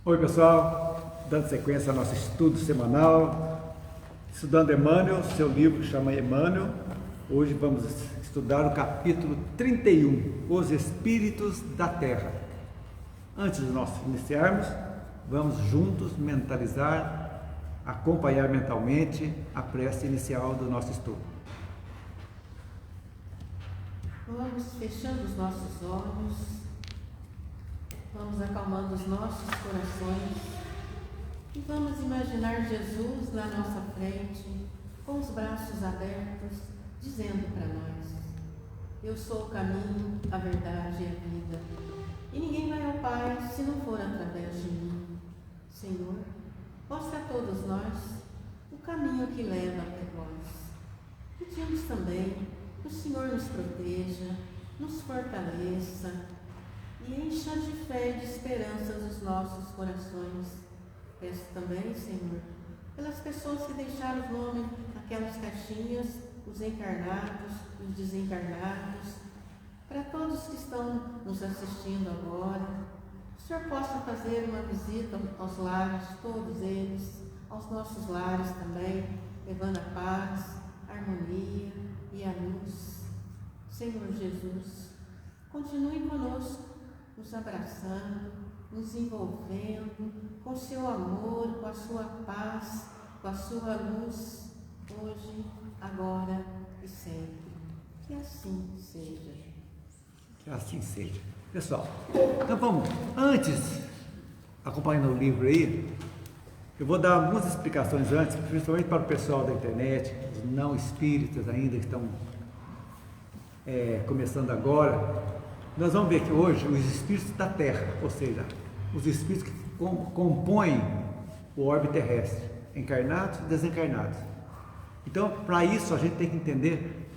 Oi pessoal, dando sequência ao nosso estudo semanal, estudando Emmanuel, seu livro que chama Emmanuel. Hoje vamos estudar o capítulo 31, Os Espíritos da Terra. Antes de nós iniciarmos, vamos juntos mentalizar, acompanhar mentalmente a prece inicial do nosso estudo. Vamos fechando os nossos olhos. Vamos acalmando os nossos corações e vamos imaginar Jesus na nossa frente, com os braços abertos, dizendo para nós: eu sou o caminho, a verdade e a vida, e ninguém vai ao Pai se não for através de mim. Senhor, mostra a todos nós o caminho que leva até vós. Pedimos também que o Senhor nos proteja, nos fortaleça e encha de fé e de esperança os nossos corações. Peço também, Senhor, pelas pessoas que deixaram os nomes naquelas caixinhas, os encarnados, os desencarnados, para todos que estão nos assistindo agora, que o Senhor possa fazer uma visita aos lares, todos eles, aos nossos lares também, levando a paz, a harmonia e a luz. Senhor Jesus, continue conosco, nos abraçando, nos envolvendo com o seu amor, com a sua paz, com a sua luz, hoje, agora e sempre. Que assim seja. Que assim seja. Pessoal, então vamos, antes, acompanhando o livro aí, eu vou dar algumas explicações antes, principalmente para o pessoal da internet, os não espíritas ainda que estão começando agora. Nós vamos ver que hoje os espíritos da Terra, ou seja, os espíritos que compõem o orbe terrestre, encarnados e desencarnados. Então, para isso a gente tem que entender,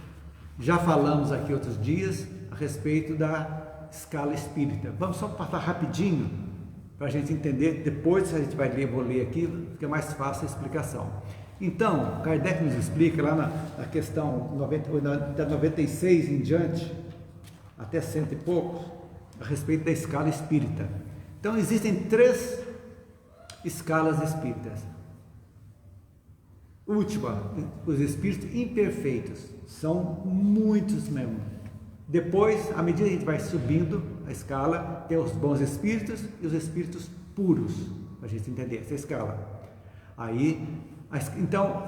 já falamos aqui outros dias a respeito da escala espírita. Vamos só passar rapidinho para a gente entender, depois a gente vai ler, vou ler aqui, fica mais fácil a explicação. Então, Kardec nos explica lá na questão 96 em diante, até 100 e poucos, a respeito da escala espírita. Então existem 3 escalas espíritas. Última, os espíritos imperfeitos, são muitos mesmo. Depois, à medida que a gente vai subindo a escala, tem os bons espíritos e os espíritos puros, para a gente entender essa escala. Aí, então,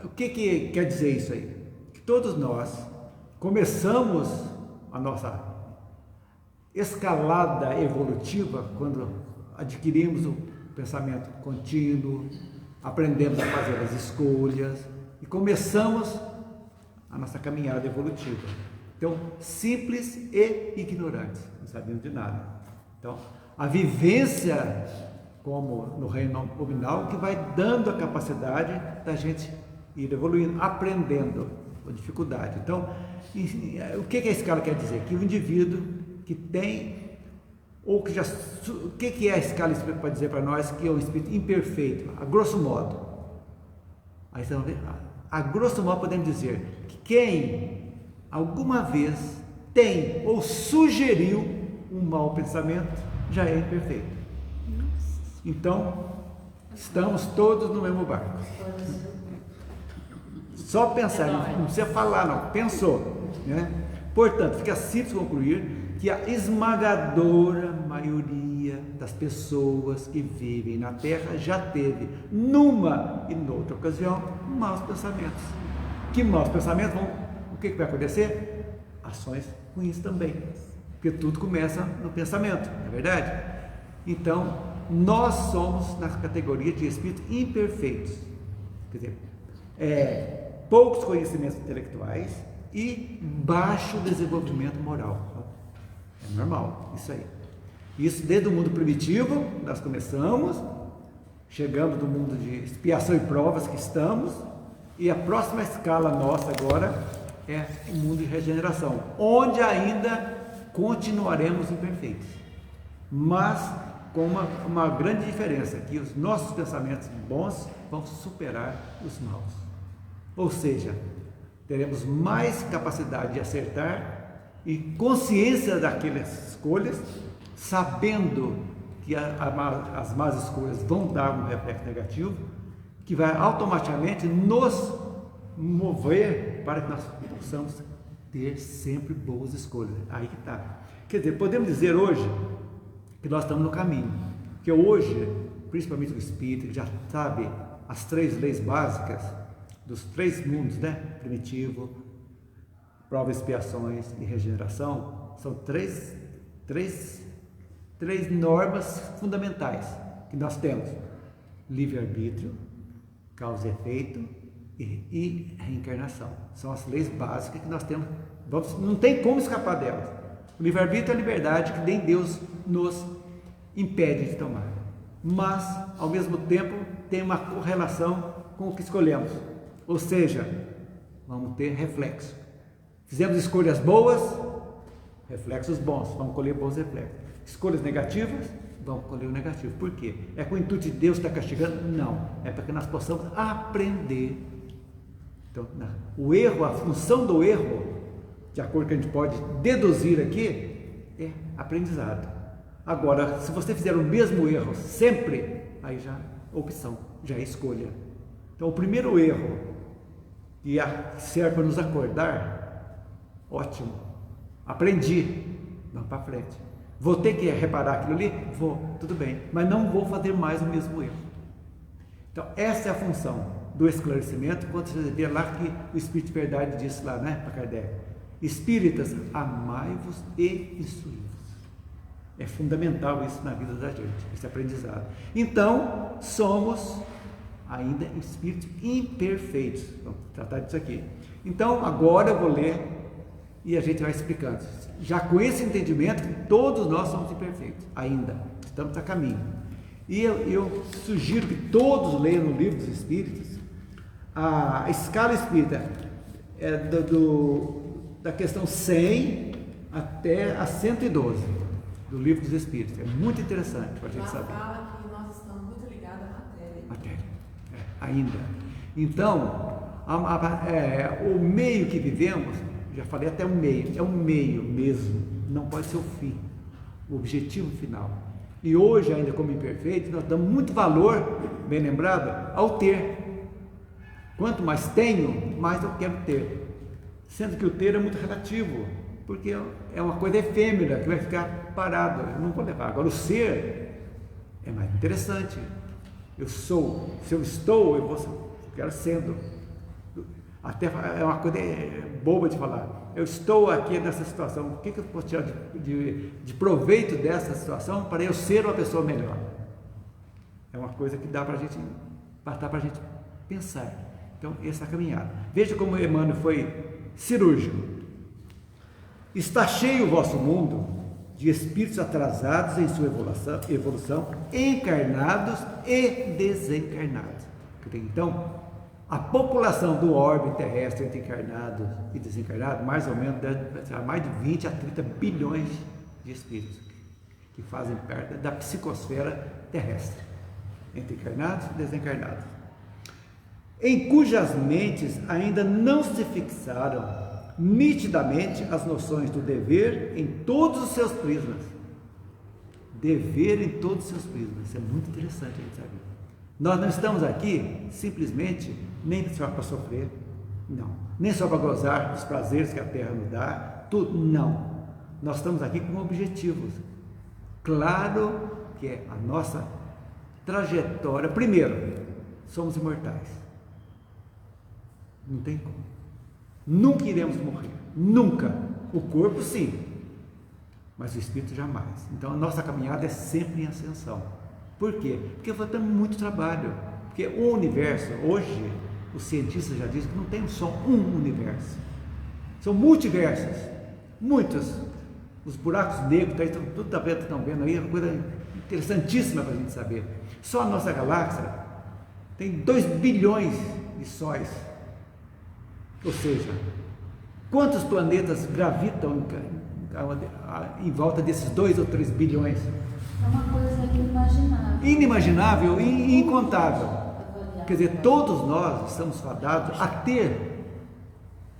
o que quer dizer isso aí? Que todos nós começamos a nossa escalada evolutiva quando adquirimos o pensamento contínuo, aprendemos a fazer as escolhas e começamos a nossa caminhada evolutiva. Então, simples e ignorantes, não sabemos de nada. Então, a vivência, como no reino nominal, que vai dando a capacidade da gente ir evoluindo, aprendendo com dificuldade. Então, o que a escala quer dizer? Que o indivíduo que tem, ou que já, o que é a escala espírita para dizer para nós que é um espírito imperfeito, a grosso modo? Aí você vai ver, a grosso modo podemos dizer que quem alguma vez tem ou sugeriu um mau pensamento já é imperfeito. Então, estamos todos no mesmo barco. Só pensar, não precisa falar não, pensou, né? Portanto, fica simples concluir que a esmagadora maioria das pessoas que vivem na Terra já teve, numa e noutra ocasião, maus pensamentos. Que maus pensamentos vão, o que vai acontecer? Ações ruins também, porque tudo começa no pensamento, não é verdade? Então, nós somos na categoria de espíritos imperfeitos, quer dizer, poucos conhecimentos intelectuais e baixo desenvolvimento moral. É normal, isso aí. Isso desde o mundo primitivo, nós começamos, chegamos no mundo de expiação e provas que estamos, e a próxima escala nossa agora é o mundo de regeneração, onde ainda continuaremos imperfeitos, mas com uma grande diferença, que os nossos pensamentos bons vão superar os maus. Ou seja, teremos mais capacidade de acertar e consciência daquelas escolhas, sabendo que as más escolhas vão dar um reflexo negativo, que vai automaticamente nos mover para que nós possamos ter sempre boas escolhas. Aí que está. Quer dizer, podemos dizer hoje que nós estamos no caminho, porque hoje, principalmente o espírito, já sabe as 3 leis básicas dos 3 mundos, né? Primitivo, prova, expiações e regeneração, são três normas fundamentais que nós temos: livre-arbítrio, causa e efeito e reencarnação. São as leis básicas que nós temos, não tem como escapar delas. O livre-arbítrio é a liberdade que nem Deus nos impede de tomar, mas ao mesmo tempo tem uma correlação com o que escolhemos, ou seja, vamos ter reflexo. Fizemos escolhas boas, reflexos bons, vamos colher bons reflexos. Escolhas negativas, vamos colher o negativo. Por quê? É com o intuito de Deus estar castigando? Não, é para que nós possamos aprender. Então, o erro, a função do erro, de acordo com a gente pode deduzir aqui, é aprendizado. Agora, se você fizer o mesmo erro sempre, aí já é opção, já é escolha. Então, o primeiro erro que serve para nos acordar, ótimo, aprendi, vamos para frente. Vou ter que reparar aquilo ali? Vou, tudo bem, mas não vou fazer mais o mesmo erro. Então, essa é a função do esclarecimento, quando você vê lá que o Espírito de Verdade disse lá, né, para Kardec: espíritas, amai-vos e instruí-vos. É fundamental isso na vida da gente, esse aprendizado. Então, somos ainda espíritos imperfeitos. Vamos tratar disso aqui. Então, agora eu vou ler e a gente vai explicando. Já com esse entendimento que todos nós somos imperfeitos, ainda estamos a caminho. E eu sugiro que todos leiam no Livro dos Espíritos a escala espírita da questão 100 até a 112 do Livro dos Espíritos. É muito interessante para a gente saber. Fala que nós estamos muito ligados à matéria. Ainda. Então, o meio que vivemos, já falei até o meio, é um meio mesmo, não pode ser o fim, o objetivo final. E hoje, ainda como imperfeito, nós damos muito valor, bem lembrado, ao ter. Quanto mais tenho, mais eu quero ter. Sendo que o ter é muito relativo, porque é uma coisa efêmera que vai ficar parada, eu não vou levar. Agora, o ser é mais interessante. Eu sou, se eu estou, eu quero sendo. Até é uma coisa boba de falar. Eu estou aqui nessa situação, o que eu posso tirar de proveito dessa situação para eu ser uma pessoa melhor? É uma coisa que dá para a gente pensar. Então, essa caminhada. Veja como Emmanuel foi cirúrgico. Está cheio o vosso mundo de espíritos atrasados em sua evolução, encarnados e desencarnados. Então, a população do orbe terrestre entre encarnados e desencarnados, mais ou menos, deve ser mais de 20 a 30 bilhões de espíritos que fazem parte da psicosfera terrestre, entre encarnados e desencarnados, em cujas mentes ainda não se fixaram nitidamente as noções do dever em todos os seus prismas. Dever em todos os seus prismas, isso é muito interessante a gente saber. Nós não estamos aqui simplesmente nem só para sofrer, não, nem só para gozar dos prazeres que a terra nos dá, tudo, não. Nós estamos aqui com objetivos. Claro que é a nossa trajetória. Primeiro, somos imortais. Não tem como. Nunca iremos morrer. Nunca. O corpo sim, mas o espírito jamais. Então a nossa caminhada é sempre em ascensão. Por quê? Porque vai ter muito trabalho. Porque o universo, hoje, os cientistas já dizem que não tem só um universo. São multiversos. Muitos. Os buracos negros, tudo estão vendo aí, é uma coisa interessantíssima para a gente saber. Só a nossa galáxia tem 2 bilhões de sóis. Ou seja, quantos planetas gravitam em volta desses 2 ou 3 bilhões? É uma coisa inimaginável. Inimaginável e incontável. Quer dizer, todos nós estamos fadados a ter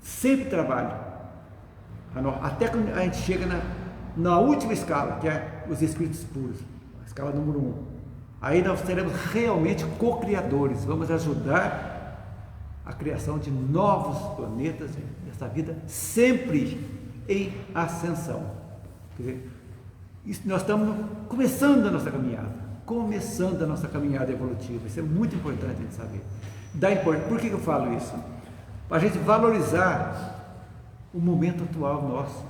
sempre trabalho. Até quando a gente chega na última escala, que é os espíritos puros, escala número 1. Aí nós seremos realmente co-criadores, vamos ajudar a criação de novos planetas, essa vida sempre em ascensão. Quer dizer, nós estamos começando a nossa caminhada evolutiva. Isso é muito importante a gente saber. Por que eu falo isso? Para a gente valorizar o momento atual nosso.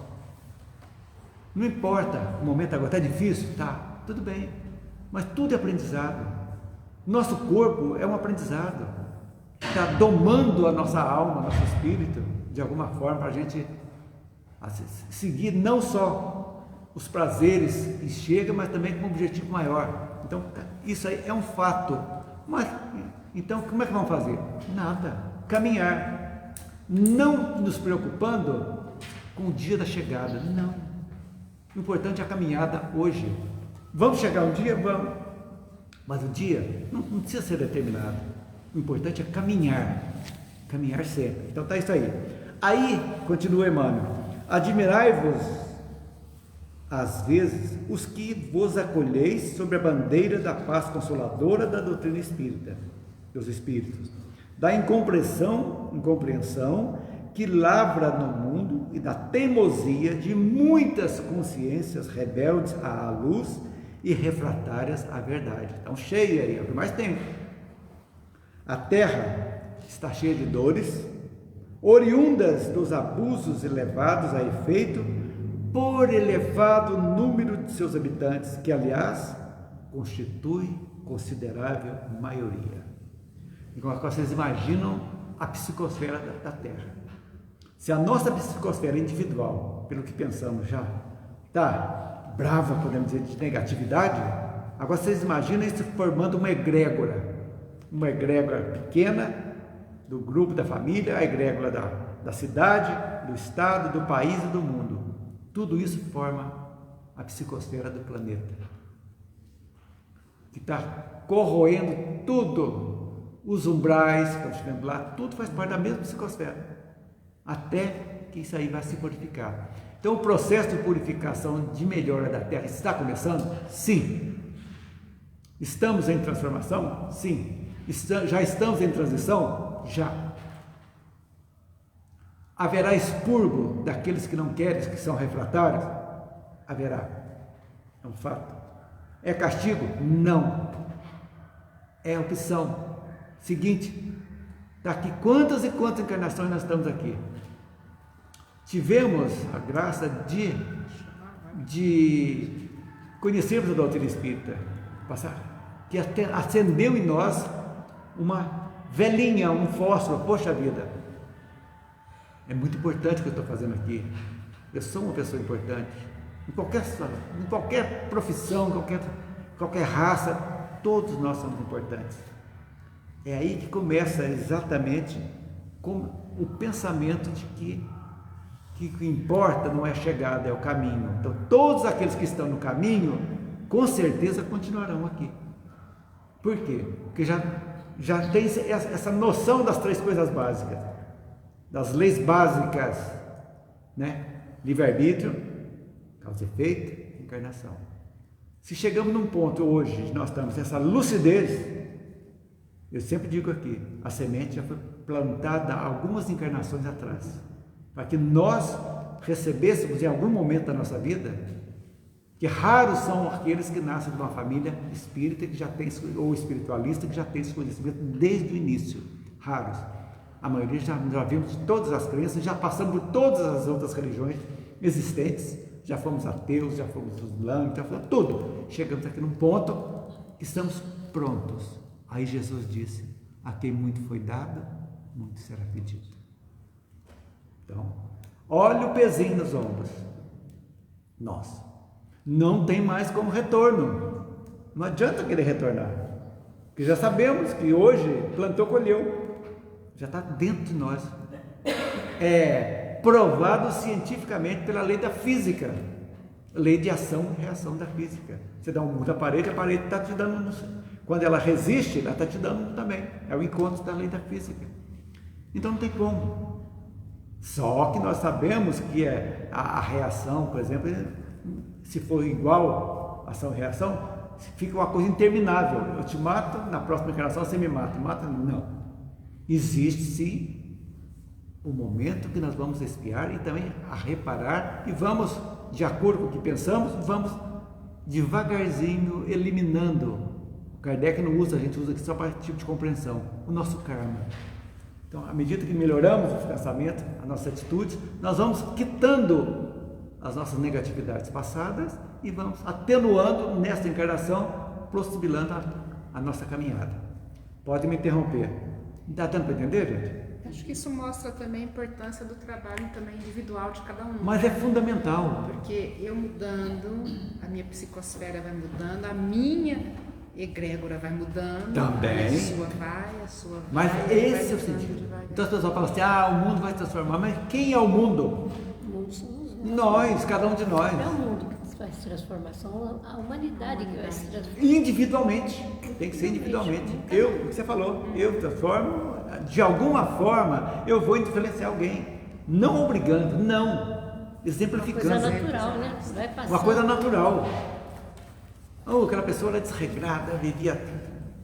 Não importa, o momento agora está difícil, tá, tudo bem, mas tudo é aprendizado. Nosso corpo é um aprendizado, está domando a nossa alma, nosso espírito, de alguma forma, para a gente seguir não só os prazeres que chegam, mas também com um objetivo maior. Então, isso aí é um fato. Mas, então, como é que vamos fazer? Nada, caminhar, não nos preocupando com o dia da chegada, não. O importante é a caminhada hoje. Vamos chegar um dia? Vamos. Mas o dia não precisa ser determinado. O importante é caminhar sempre. Então está isso aí. Aí, continua Emmanuel, admirai-vos, às vezes, os que vos acolheis sobre a bandeira da paz consoladora da doutrina espírita, dos espíritos, da incompreensão que lavra no mundo e da teimosia de muitas consciências rebeldes à luz e refratárias à verdade. Então, cheia aí, é o que mais tem. A terra está cheia de dores, oriundas dos abusos levados a efeito por elevado número de seus habitantes, que, aliás, constitui considerável maioria. Então, vocês imaginam a psicosfera da Terra. Se a nossa psicosfera individual, pelo que pensamos já, está brava, podemos dizer, de negatividade, agora vocês imaginam isso formando uma egrégora pequena do grupo, da família, a egrégora da cidade, do estado, do país e do mundo. Tudo isso forma a psicosfera do planeta, que está corroendo tudo, os umbrais que estão chegando lá, tudo faz parte da mesma psicosfera, até que isso aí vai se purificar. Então, o processo de purificação, de melhora da Terra está começando? Sim. Estamos em transformação? Sim. Já estamos em transição? Já. Haverá expurgo daqueles que não querem, que são refratários? Haverá. É um fato. É castigo? Não. É opção. Seguinte, daqui quantas e quantas encarnações nós estamos aqui? Tivemos a graça de conhecermos a doutrina espírita, que acendeu em nós uma velhinha, um fósforo. Poxa vida, é muito importante o que eu estou fazendo aqui. Eu sou uma pessoa importante. Em qualquer profissão, qualquer raça, todos nós somos importantes. É aí que começa exatamente com o pensamento de que o que importa não é a chegada, é o caminho. Então, todos aqueles que estão no caminho, com certeza continuarão aqui. Por quê? Porque já tem essa noção das três coisas básicas, das leis básicas, né? Livre-arbítrio, causa e efeito, encarnação. Se chegamos num ponto hoje, nós estamos nessa lucidez, eu sempre digo aqui, a semente já foi plantada há algumas encarnações atrás, para que nós recebêssemos em algum momento da nossa vida, que raros são aqueles que nascem de uma família espírita que já tem, ou espiritualista que já tem esse conhecimento desde o início, raros. A maioria já vimos todas as crenças, já passamos por todas as outras religiões existentes, já fomos ateus, já fomos islâmicos, já fomos tudo. Chegamos aqui num ponto que estamos prontos. Aí Jesus disse: a quem muito foi dado, muito será pedido. Então, olha o pezinho nos ombros. Nós não tem mais como retorno. Não adianta querer retornar, porque já sabemos que hoje plantou, colheu, já está dentro de nós. É provado cientificamente pela lei da física, lei de ação e reação da física. Você dá um murro na parede, a parede está te dando, quando ela resiste, ela está te dando também. É o encontro da lei da física. Então não tem como. Só que nós sabemos que a reação, por exemplo, se for igual ação e reação, fica uma coisa interminável. Eu te mato, na próxima encarnação você me mata. Não. Existe sim o momento que nós vamos expiar e também a reparar e vamos, de acordo com o que pensamos, vamos devagarzinho eliminando. O Kardec não usa, a gente usa aqui só para tipo de compreensão, o nosso karma. Então, à medida que melhoramos os pensamentos, as nossas atitudes, nós vamos quitando as nossas negatividades passadas e vamos atenuando nesta encarnação, possibilitando a nossa caminhada. Pode me interromper. Está dando para entender, gente? Acho que isso mostra também a importância do trabalho também individual de cada um. Mas é fundamental. Porque eu mudando, a minha psicosfera vai mudando, a minha egrégora vai mudando. Também. A sua vai. Mas vai, esse é o sentido. Então as pessoas falam assim, o mundo vai se transformar. Mas quem é o mundo? O mundo somos Nós, cada um de nós. Não é o mundo que vai se transformar, são a humanidade que vai se transformar. Individualmente, tem que ser individualmente. O que você falou, eu transformo, de alguma forma, eu vou influenciar alguém. Não obrigando, não. Exemplificando. Uma coisa natural, né? Vai passar. Uma coisa natural. Aquela pessoa era desregrada, vivia,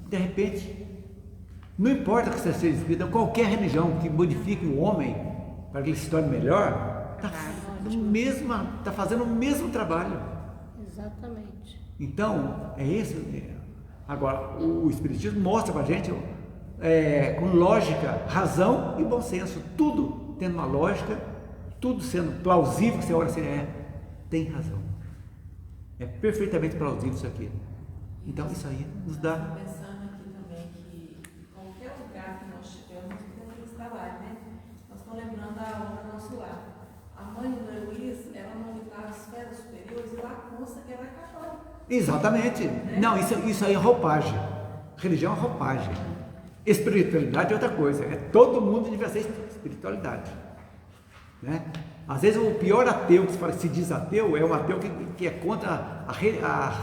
de repente, não importa que você seja espírita, qualquer religião que modifique o homem para que ele se torne melhor, está fazendo o mesmo trabalho. Exatamente. Então, é isso. Agora, o Espiritismo mostra para a gente, com lógica, razão e bom senso, tudo tendo uma lógica, tudo sendo plausível, que você olha assim, tem razão. É perfeitamente plausível isso aqui. Então, isso aí nos dá... Estou pensando aqui também que qualquer lugar que nós estivermos, temos que estar lá, né? Nós estamos lembrando da aula do nosso lar. A mãe do André Luiz, ela monitava as esferas superiores e lá consta que era católica. Exatamente. Não, isso aí é roupagem. Religião é roupagem. Espiritualidade é outra coisa. Todo mundo devia ser espiritualidade. Né? Às vezes o pior ateu que se diz ateu é um ateu que é contra as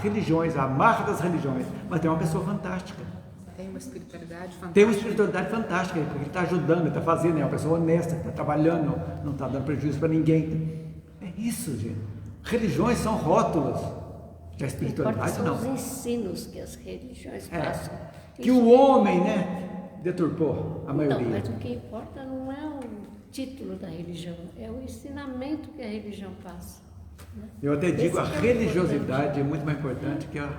religiões, a marca das religiões, mas tem uma pessoa fantástica. Tem uma espiritualidade fantástica. Tem uma espiritualidade fantástica, porque ele está ajudando, ele está fazendo, é uma pessoa honesta, está trabalhando, não está dando prejuízo para ninguém. É isso, gente. Religiões são rótulos. A espiritualidade são não. os ensinos que as religiões passam. Que o homem, deturpou a maioria. Não, mas o que importa não é o título da religião, é o ensinamento que a religião passa. Né? Eu até digo, a religiosidade importante. é muito mais importante que a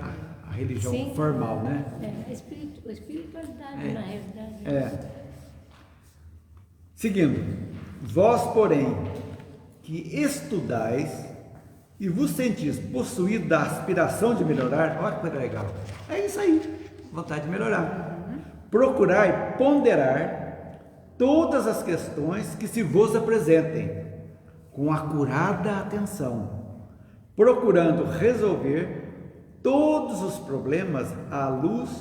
religião formal, né? A espiritualidade, na realidade. Seguindo, vós, porém, que estudais e vos sentis possuído da aspiração de melhorar, olha que coisa legal, é isso aí, vontade de melhorar. Procurai ponderar todas as questões que se vos apresentem, com acurada atenção, procurando resolver todos os problemas à luz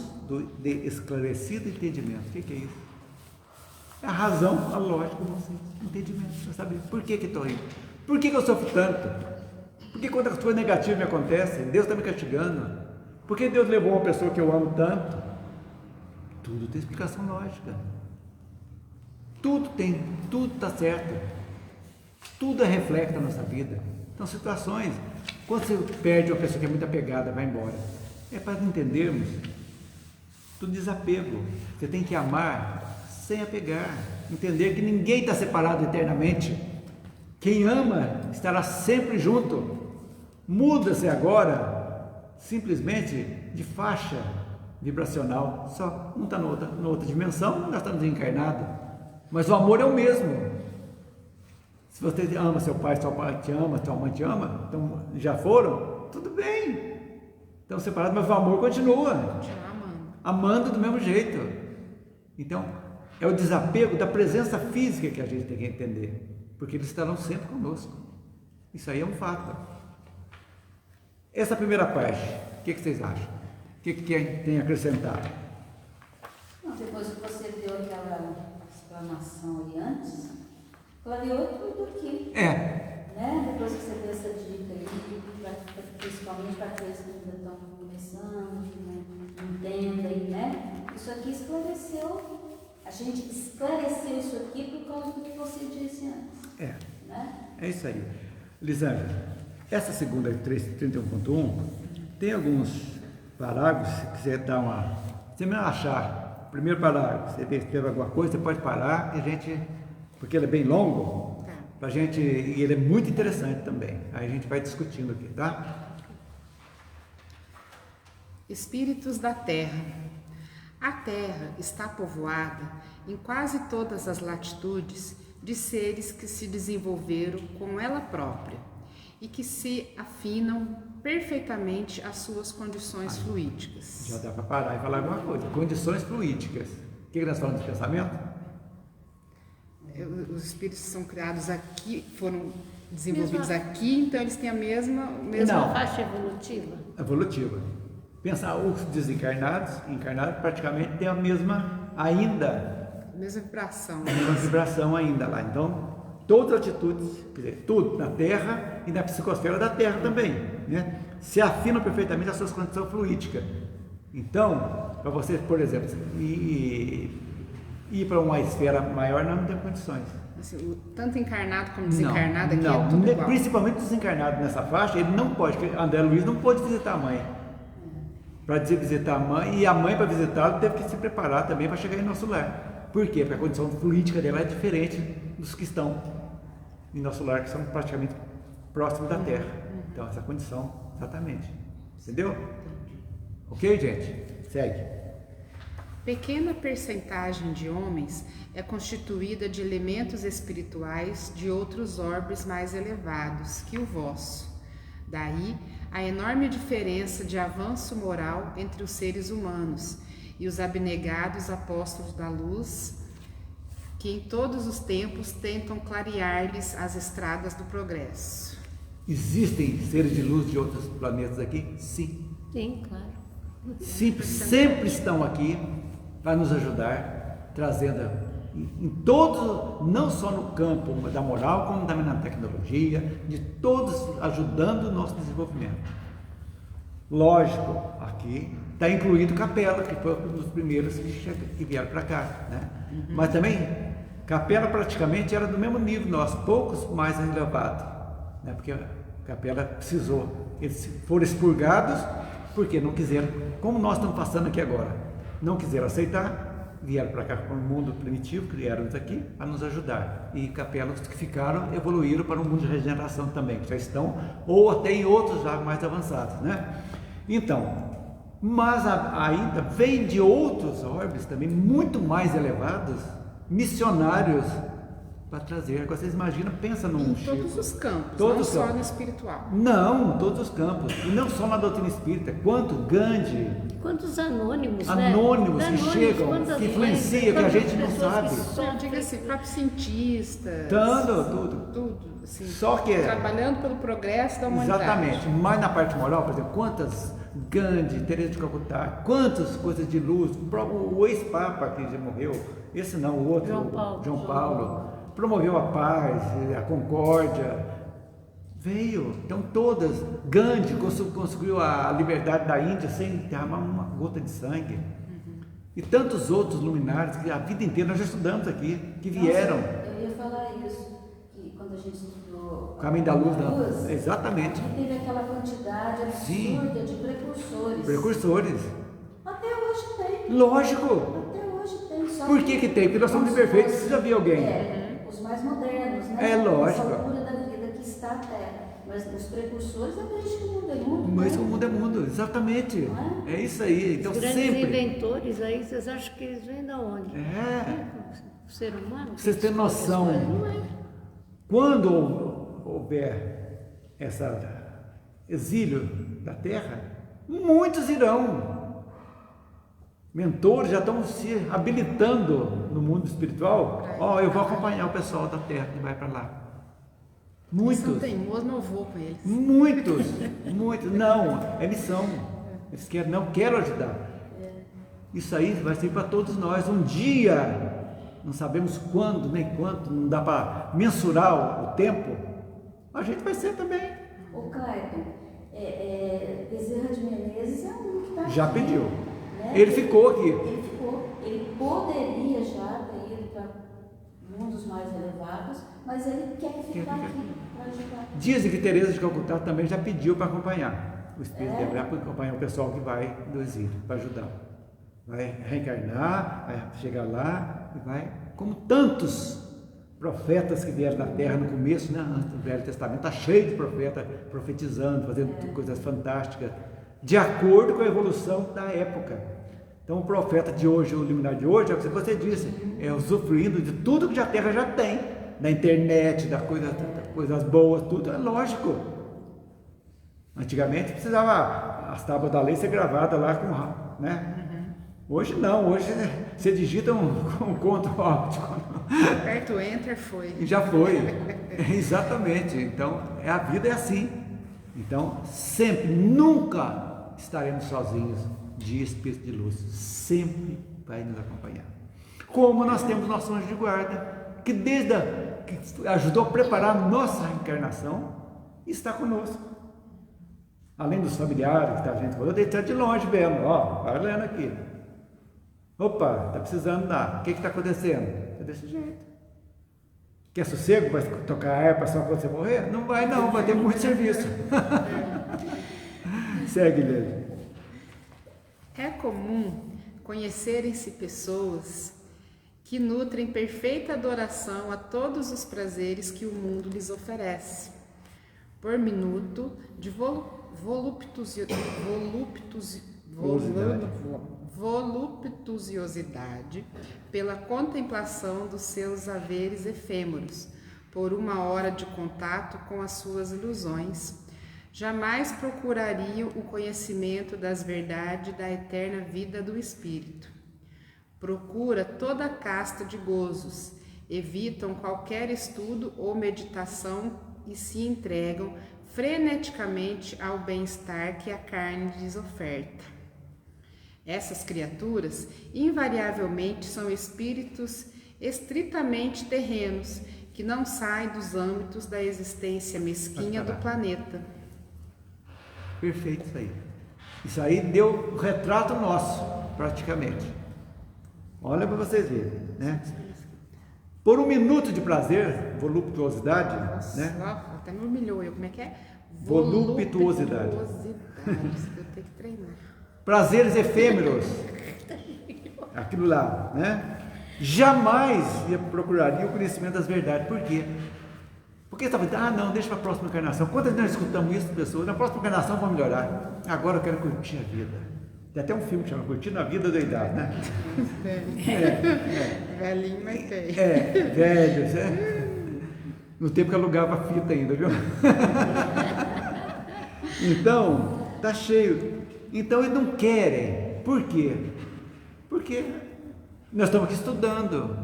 de esclarecido entendimento. O que é isso? É a razão, a lógica, o entendimento, para saber por que estou aí, por que eu sofro tanto, por que quando as coisas negativas me acontecem, Deus está me castigando, por que Deus levou uma pessoa que eu amo tanto? Tudo tem explicação lógica. Tudo está certo, tudo é reflexo da nossa vida. Então, situações, quando você perde uma pessoa que é muito apegada, vai embora, é para entendermos do desapego. Você tem que amar sem apegar, entender que ninguém está separado eternamente. Quem ama estará sempre junto. Muda-se agora, simplesmente, de faixa vibracional, só um está na outra dimensão, nós estamos encarnados. Mas o amor é o mesmo. Se você ama seu pai, sua pai te ama, sua mãe te ama, então já foram, tudo bem. Estão separados, mas o amor continua. Amando do mesmo jeito. Então, é o desapego da presença física que a gente tem que entender, porque eles estarão sempre conosco. Isso aí é um fato. Essa primeira parte, o que vocês acham? O que tem a acrescentar? Não, depois que você deu aquela explanação ali antes, clareou tudo aqui. Né? Depois que você deu essa dica aí, principalmente para aqueles que ainda estão começando, que não entendem, né? Isso aqui esclareceu. A gente esclareceu isso aqui por causa do que você disse antes. Né? É isso aí. Lisângela, essa segunda 31.1 tem alguns parágrafo, se quiser dar uma... Se você achar o primeiro parágrafo, você escreve alguma coisa, você pode parar, e a gente... Porque ele é bem longo, pra gente, e ele é muito interessante também. Aí a gente vai discutindo aqui, tá? Espíritos da Terra. A Terra está povoada em quase todas as latitudes de seres que se desenvolveram com ela própria e que se afinam perfeitamente às suas condições fluídicas. Já dá para parar e falar alguma coisa. Condições fluídicas. O que nós falamos de pensamento? Os espíritos são criados aqui, foram desenvolvidos aqui, então eles têm a mesma faixa evolutiva. Evolutiva. Pensar os desencarnados, encarnados, praticamente tem a mesma vibração ainda lá. Então, todas as atitudes, quer dizer, tudo na Terra e na psicosfera da Terra também, né? Se afinam perfeitamente às suas condições fluídicas. Então, para você, por exemplo, ir para uma esfera maior, não tem condições. Assim, tanto encarnado como desencarnado aqui é tudo igual. Principalmente desencarnado nessa faixa, ele não pode, André Luiz não pôde visitar a mãe. Para visitar a mãe, e a mãe para visitá-lo teve que se preparar também para chegar em nosso lar. Por quê? Porque a condição fluídica dela é diferente dos que estão em nosso lar, que são praticamente próximos da Terra. Então, essa condição, exatamente. Entendeu? Ok, gente? Segue. Pequena percentagem de homens é constituída de elementos espirituais de outros orbes mais elevados que o vosso. Daí a enorme diferença de avanço moral entre os seres humanos e os abnegados apóstolos da luz, que em todos os tempos tentam clarear-lhes as estradas do progresso. Existem seres de luz de outros planetas aqui? Sim. Sim, claro. Sempre estão aqui para nos ajudar, trazendo em todos, não só no campo da moral, como também na tecnologia, de todos ajudando o nosso desenvolvimento. Lógico, aqui está incluído Capela, que foi um dos primeiros que vieram para cá, né? Mas também, Capela praticamente era do mesmo nível nosso, poucos mais elevados, né? Porque Capela precisou, eles foram expurgados, porque não quiseram, como nós estamos passando aqui agora, não quiseram aceitar, vieram para cá, para o mundo primitivo, criaram-nos aqui para nos ajudar. E capelas que ficaram, evoluíram para um mundo de regeneração também, que já estão, ou até em outros já mais avançados, né? Então, mas ainda vem de outros orbes também, muito mais elevados, missionários, para trazer. Agora vocês imaginam, pensa num Chico. Em todos os campos, todos não os só campos. no espiritual. Não, todos os campos. E não só na doutrina espírita. Quanto Gandhi, Quantos anônimos, anônimos né? que chegam, que influenciam, que a gente não sabe. Eu digo assim, próprios cientistas. Tudo. Assim, Só que trabalhando pelo progresso da humanidade. Exatamente. Mas na parte moral, por exemplo, quantas Gandhi, Teresa de Calcutá, quantas coisas de luz, o ex-papa que já morreu, esse não, o outro, João Paulo, promoveu a paz, a concórdia, veio. Então todas, Gandhi conseguiu a liberdade da Índia sem derramar uma gota de sangue. E tantos outros luminares que a vida inteira nós já estudamos aqui, que vieram. Eu ia falar isso, que quando a gente estudou o Caminho da Luz, exatamente. Teve aquela quantidade absurda de precursores. Até hoje tem. Lógico. Até hoje tem. Só Por que tem? Porque nós somos imperfeitos. Você já viu alguém? Os mais modernos, né? É lógico. Essa altura da vida que está a Terra. Mas os precursores é desde que o mundo é mundo. Mas o mundo é mundo, exatamente. É isso aí. Então os grandes sempre. inventores aí, vocês acham que eles vêm de onde? O ser humano? Vocês têm noção. Não é. Quando houver esse exílio da Terra, muitos irão. Mentores já estão se habilitando no mundo espiritual. Eu vou acompanhar o pessoal da Terra que vai para lá. Muitos. São teimosos, não vou com eles. Muitos. Não, é missão. Eles não quero ajudar. Isso aí vai ser para todos nós. Um dia, não sabemos quando, nem quanto, não dá para mensurar o tempo, a gente vai ser também. O Clayton, Bezerra de Menezes é um que está aqui. Já pediu. Né? Ele ficou aqui. Ele poderia já ter ido para mundos mais elevados, mas ele quer ficar aqui para ajudar. Dizem que Teresa de Calcutá também já pediu para acompanhar. o espírito de Abraão para acompanhar o pessoal que vai do exílio, para ajudar. Vai reencarnar, vai chegar lá, e vai, como tantos profetas que vieram da terra no começo, né, antes do Velho Testamento, está cheio de profetas profetizando, fazendo coisas fantásticas, de acordo com a evolução da época. Então o profeta de hoje, o luminar de hoje, é o que você disse, é usufruindo de tudo que a terra já tem, da internet, das coisas boas, tudo, é lógico. Antigamente precisava as tábuas da lei ser gravadas lá com, né? Hoje não, hoje você digita um conto óptico. Aperta o enter, foi. Já foi, exatamente. Então, a vida é assim. Então, sempre, nunca estaremos sozinhos de espírito de luz. Sempre vai nos acompanhar. Como nós temos nosso anjo de guarda, que que ajudou a preparar a nossa reencarnação, está conosco. Além dos familiares que está a gente falando, ele está de longe vendo, ó, vai olhando aqui. Opa, está precisando dar. O que está acontecendo? É desse jeito. Quer sossego? Vai tocar harpa só quando você morrer? Não vai não, vai ter muito serviço. Segue, Lê. É comum conhecerem-se pessoas que nutrem perfeita adoração a todos os prazeres que o mundo lhes oferece. Por minuto de voluptuosidade pela contemplação dos seus haveres efêmeros, por uma hora de contato com as suas ilusões, jamais procurariam o conhecimento das verdades da eterna vida do espírito. Procura toda a casta de gozos, evitam qualquer estudo ou meditação e se entregam freneticamente ao bem-estar que a carne lhes oferta. Essas criaturas, invariavelmente, são espíritos estritamente terrenos, que não saem dos âmbitos da existência mesquinha do planeta. Perfeito isso aí. Isso aí deu retrato nosso, praticamente. Olha para vocês verem, né? Por um minuto de prazer, voluptuosidade, nossa, né? Até me humilhou eu, como é que é? Voluptuosidade. Eu tenho que treinar. Prazeres efêmeros, aquilo lá, né? Jamais procuraria o conhecimento das verdades. Por quê? Porque você estava não, deixa para a próxima encarnação. Quantas vezes nós escutamos isso, pessoas? Na próxima encarnação vou melhorar. Agora eu quero curtir a vida. Tem até um filme que chama Curtindo a Vida Doidado, né? Velhinho, mas tem. Velhos, no tempo que alugava fita ainda, viu? Então, tá cheio. Então eles não querem. Por quê? Porque nós estamos aqui estudando.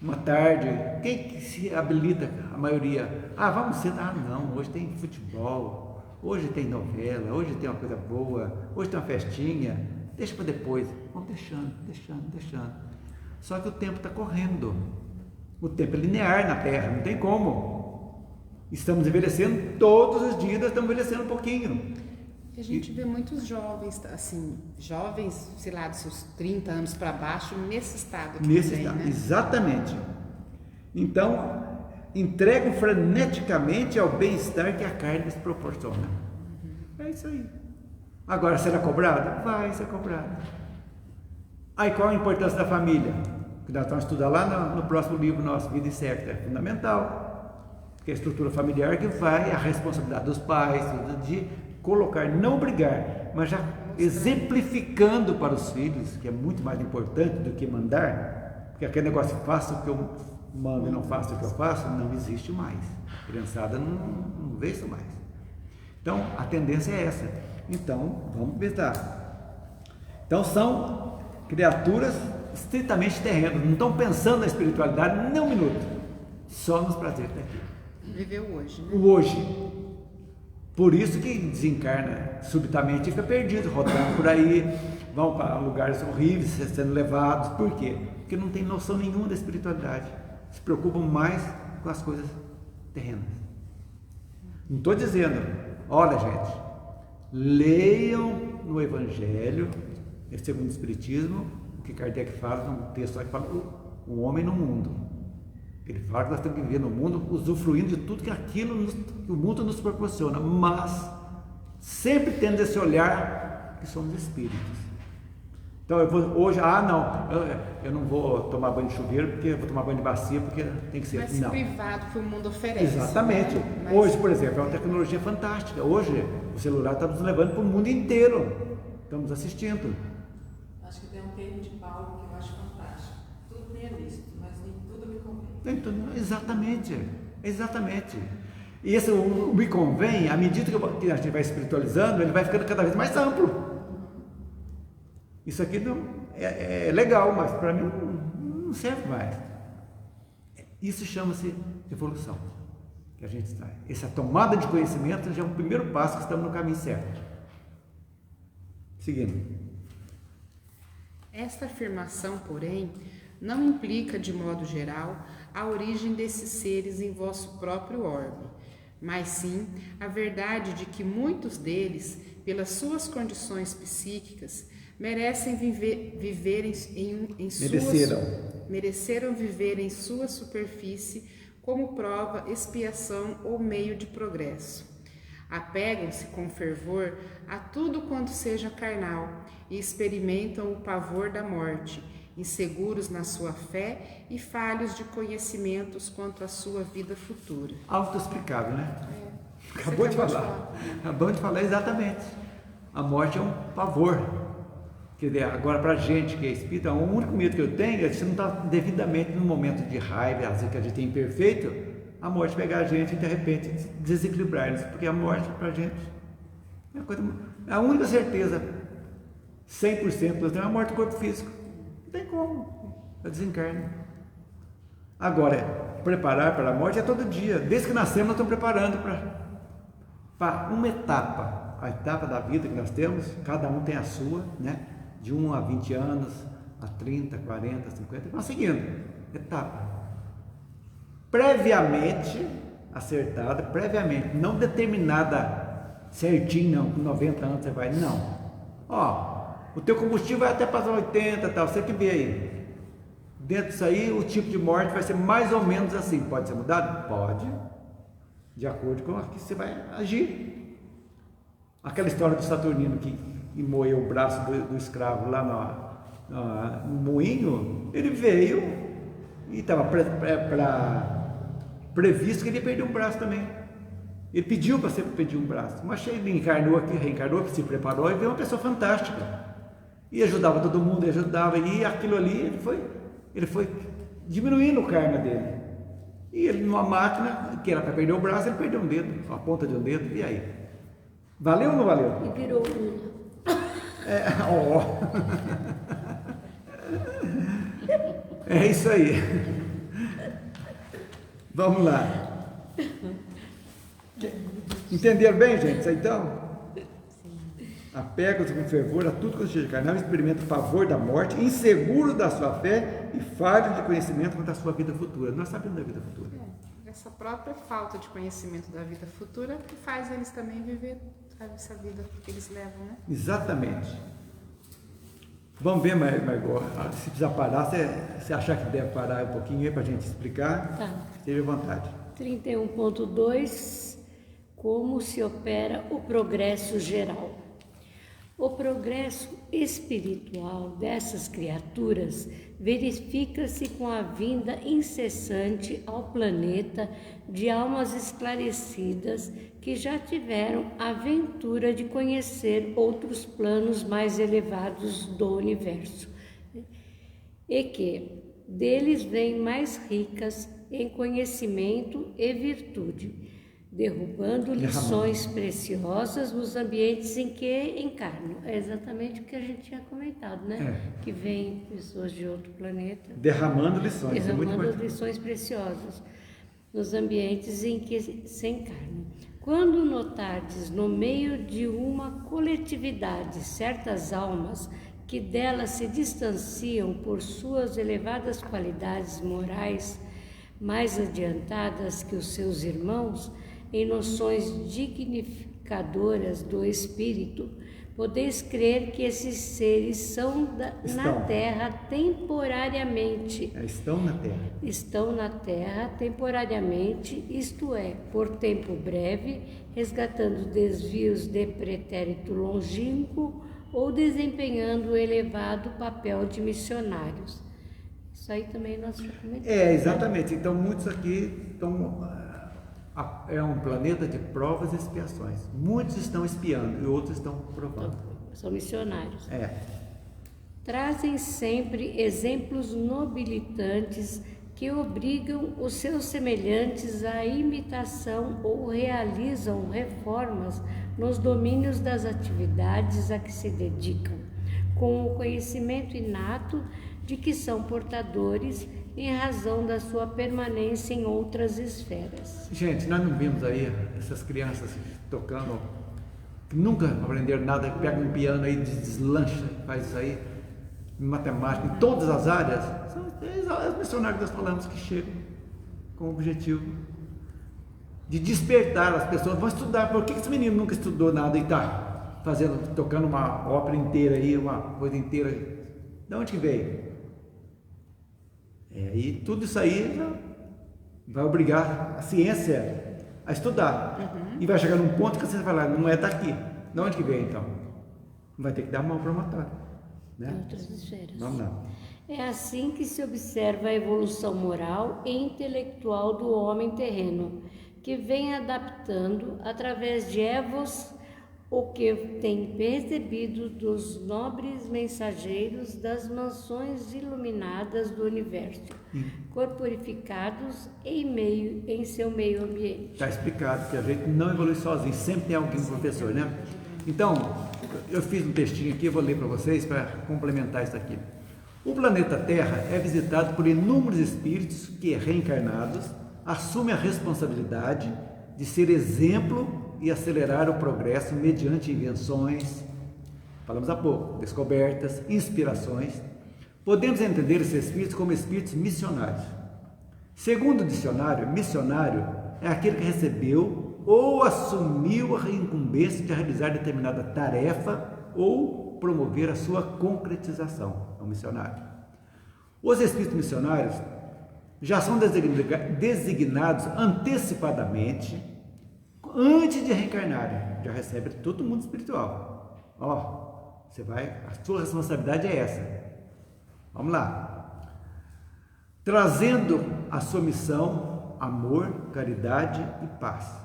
Uma tarde, quem que se habilita? A maioria. Vamos cedo. Não, hoje tem futebol, hoje tem novela, hoje tem uma coisa boa, hoje tem uma festinha. Deixa para depois. Vamos deixando. Só que o tempo está correndo. O tempo é linear na Terra, não tem como. Estamos envelhecendo todos os dias, estamos envelhecendo um pouquinho. A gente vê muitos jovens, assim, sei lá, dos seus 30 anos para baixo, nesse estado aqui também, né? Exatamente. Então, entregam freneticamente ao bem-estar que a carne lhes proporciona. É isso aí. Agora, será cobrado? Vai ser cobrado. Aí, qual a importância da família? Que nós vamos estudar lá no próximo livro nosso, Vida e Sexo, é fundamental. Porque a estrutura familiar que vai, a responsabilidade dos pais, de colocar, não brigar, mas já exemplificando para os filhos, que é muito mais importante do que mandar, porque aquele negócio, faça o que eu mando e não faça o que eu faço, não existe mais. A criançada não vê isso mais. Então, a tendência é essa. Então, vamos pensar. Então, são criaturas estritamente terrenas, não estão pensando na espiritualidade nem um minuto, só nos prazeres daqui. Viveu hoje, né? O hoje. Por isso que desencarna subitamente e fica perdido, rodando por aí, vão para lugares horríveis, sendo levados. Por quê? Porque não tem noção nenhuma da espiritualidade. Se preocupam mais com as coisas terrenas. Não estou dizendo, olha gente, leiam no Evangelho, segundo o Espiritismo, o que Kardec fala, num texto lá que fala o homem no mundo. Ele fala que nós temos que viver no mundo usufruindo de tudo que o mundo nos proporciona, mas sempre tendo esse olhar que somos espíritos. Então hoje, eu não vou tomar banho de chuveiro, porque eu vou tomar banho de bacia, porque tem que ser. Mas privado que o mundo oferece. Exatamente. Né? Hoje, por exemplo, é uma tecnologia fantástica. Hoje, o celular está nos levando para o mundo inteiro. Estamos assistindo. Acho que tem um termo de Paulo que eu acho fantástico. Tudo me é lícito, mas nem tudo me convém. Exatamente. E esse o me convém, à medida que a gente vai espiritualizando, ele vai ficando cada vez mais amplo. Isso aqui não é legal, mas para mim não serve mais. Isso chama-se evolução, que a gente está. Essa tomada de conhecimento já é o primeiro passo, que estamos no caminho certo. Seguindo. Esta afirmação, porém, não implica de modo geral a origem desses seres em vosso próprio orbe, mas sim a verdade de que muitos deles, pelas suas condições psíquicas, mereceram viver em sua superfície como prova, expiação ou meio de progresso. Apegam-se com fervor a tudo quanto seja carnal e experimentam o pavor da morte, inseguros na sua fé e falhos de conhecimentos quanto à sua vida futura. Autoexplicável, né? Acabou de falar exatamente. A morte é um pavor. Quer dizer, agora para a gente que é espírita, o único medo que eu tenho é que se não está devidamente no momento de raiva, às vezes que a gente é imperfeito, a morte pegar a gente e de repente desequilibrar-nos, porque a morte para a gente é a única certeza, 100%, é a morte do corpo físico. Não tem como, é desencarne. Agora, preparar para a morte é todo dia, desde que nascemos nós estamos preparando para uma etapa, a etapa da vida que nós temos, cada um tem a sua, né? De 1 a 20 anos, a 30, 40, 50, vamos seguindo, etapa. Previamente acertada, previamente, não determinada certinho, não, com 90 anos você vai, não. O teu combustível vai até passar 80 e tal, você que vê aí. Dentro disso aí, o tipo de morte vai ser mais ou menos assim. Pode ser mudado? Pode, de acordo com o que você vai agir. Aquela história do Saturnino que moeu o braço do escravo lá no moinho, ele veio e estava previsto que ele ia perder um braço também. Ele pediu para você pedir um braço, mas ele reencarnou, que se preparou e veio uma pessoa fantástica. E ajudava todo mundo, e aquilo ali, ele foi diminuindo o karma dele. E ele, numa máquina, que era para perder o braço, ele perdeu um dedo, a ponta de um dedo, e aí? Valeu ou não valeu? E virou Lula. É isso aí. Vamos lá. Entenderam bem, gente? Isso aí, então? Apega-se com fervor a tudo que seja carnal, experimenta o pavor da morte, inseguro da sua fé e falho de conhecimento quanto à sua vida futura. Nós sabemos da vida futura. Essa própria falta de conhecimento da vida futura que faz eles também viver essa vida que eles levam, né? Exatamente. Vamos ver, Margot, se precisar parar, você achar que deve parar um pouquinho aí para a gente explicar, tá. Esteja à vontade. 31.2, como se opera o progresso geral. O progresso espiritual dessas criaturas verifica-se com a vinda incessante ao planeta de almas esclarecidas que já tiveram a ventura de conhecer outros planos mais elevados do universo e que deles vêm mais ricas em conhecimento e virtude, derrubando lições preciosas nos ambientes em que encarnam. É exatamente o que a gente tinha comentado, né? Que vem pessoas de outro planeta. Derramando lições. Derramando lições preciosas nos ambientes em que se encarnam. Quando notardes no meio de uma coletividade certas almas que delas se distanciam por suas elevadas qualidades morais, mais adiantadas que os seus irmãos, em noções dignificadoras do espírito, podeis crer que esses seres são na Terra temporariamente. Estão na Terra. Estão na Terra temporariamente, isto é, por tempo breve, resgatando desvios de pretérito longínquo ou desempenhando o elevado papel de missionários. Isso aí também nós já comentamos. Exatamente. Então, muitos aqui estão... É um planeta de provas e expiações. Muitos estão espiando e outros estão provando. São missionários. Trazem sempre exemplos nobilitantes que obrigam os seus semelhantes à imitação ou realizam reformas nos domínios das atividades a que se dedicam, com o conhecimento inato de que são portadores em razão da sua permanência em outras esferas. Gente, nós não vimos aí essas crianças tocando, que nunca aprenderam nada, pegam um piano aí, deslancha, faz isso aí, em matemática, em todas as áreas. São os missionários que nós falamos que chegam com o objetivo de despertar as pessoas, vão estudar. Por que esse menino nunca estudou nada e está tocando uma ópera inteira aí, uma coisa inteira? De onde que veio? E tudo isso aí vai obrigar a ciência a estudar. E vai chegar num ponto que você vai falar, não é daqui. De onde que veio então? Vai ter que dar uma palmatória, né? Outras esferas. Vamos lá. É assim que se observa a evolução moral e intelectual do homem terreno, que vem adaptando através de evos o que tem recebido dos nobres mensageiros das mansões iluminadas do universo, corporificados em seu meio ambiente. Está explicado que a gente não evolui sozinho, sempre tem alguém professor, né? Então, eu fiz um textinho aqui, eu vou ler para vocês para complementar isso aqui. O planeta Terra é visitado por inúmeros espíritos que, reencarnados, assumem a responsabilidade de ser exemplo e acelerar o progresso mediante invenções, falamos há pouco, descobertas, inspirações. Podemos entender esses espíritos como espíritos missionários. Segundo o dicionário, missionário é aquele que recebeu ou assumiu a incumbência de realizar determinada tarefa ou promover a sua concretização. É um missionário. Os espíritos missionários já são designados antecipadamente antes de reencarnarem. Já recebe todo mundo espiritual. A sua responsabilidade é essa. Vamos lá. Trazendo a sua missão, amor, caridade e paz.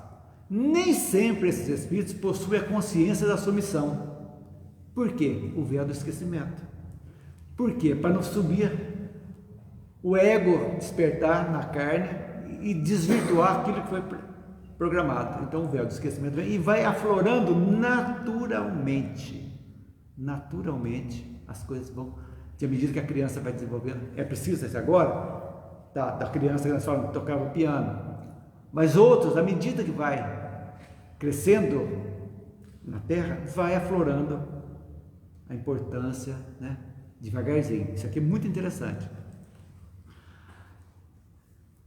Nem sempre esses espíritos possuem a consciência da sua missão. Por quê? O véu do esquecimento. Por quê? Para não subir o ego, despertar na carne e desvirtuar aquilo que foi programado. Então o véu do esquecimento vem e vai aflorando naturalmente. Naturalmente as coisas vão, à medida que a criança vai desenvolvendo. É preciso isso agora? Da criança que nós falamos, tocava o piano. Mas outros, à medida que vai crescendo na Terra, vai aflorando a importância, né? Devagarzinho. Isso aqui é muito interessante.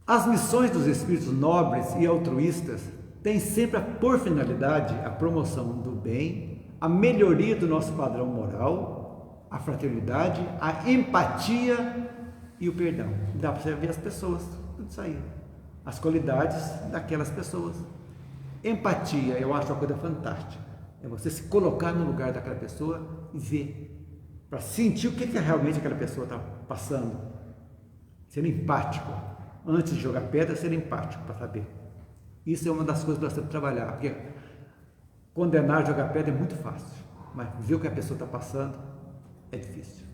As missões dos espíritos nobres e altruístas têm sempre por finalidade a promoção do bem, a melhoria do nosso padrão moral, a fraternidade, a empatia e o perdão. Dá para você ver as pessoas, tudo isso aí, as qualidades daquelas pessoas. Empatia, eu acho uma coisa fantástica. É você se colocar no lugar daquela pessoa e ver, para sentir o que realmente aquela pessoa está passando. Ser empático. Antes de jogar pedra, ser empático para saber. Isso é uma das coisas que nós temos que trabalhar, porque condenar, jogar pedra é muito fácil, mas ver o que a pessoa está passando é difícil,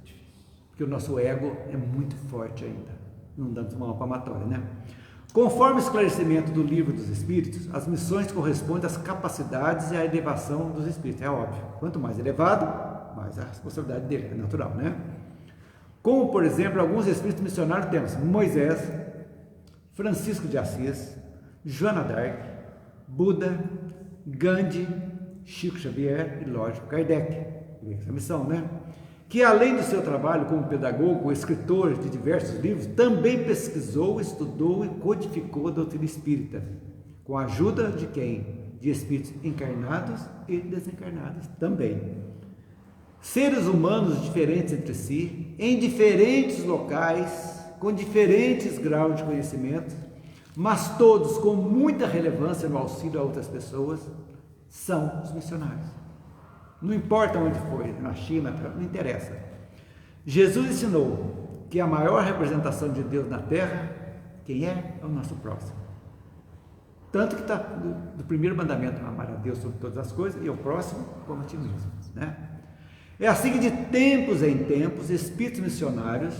porque o nosso ego é muito forte ainda, não damos uma palmatória, né? Conforme o esclarecimento do Livro dos Espíritos, as missões correspondem às capacidades e à elevação dos espíritos, é óbvio, quanto mais elevado, mais a responsabilidade dele, é natural, né? Como, por exemplo, alguns espíritos missionários temos Moisés, Francisco de Assis, Joana d'Arc, Buda, Gandhi, Chico Xavier e, lógico, Kardec. Essa missão, né? Que além do seu trabalho como pedagogo, escritor de diversos livros, também pesquisou, estudou e codificou a doutrina espírita, com a ajuda de quem? De espíritos encarnados e desencarnados também. seres humanos diferentes entre si, em diferentes locais, com diferentes graus de conhecimento, mas todos com muita relevância no auxílio a outras pessoas, são os missionários. Não importa onde foi, na China, não interessa. Jesus ensinou que a maior representação de Deus na Terra, quem é? É o nosso próximo. Tanto que está do primeiro mandamento, amar a Deus sobre todas as coisas, e o próximo como a ti mesmo, né? É assim que de tempos em tempos, espíritos missionários,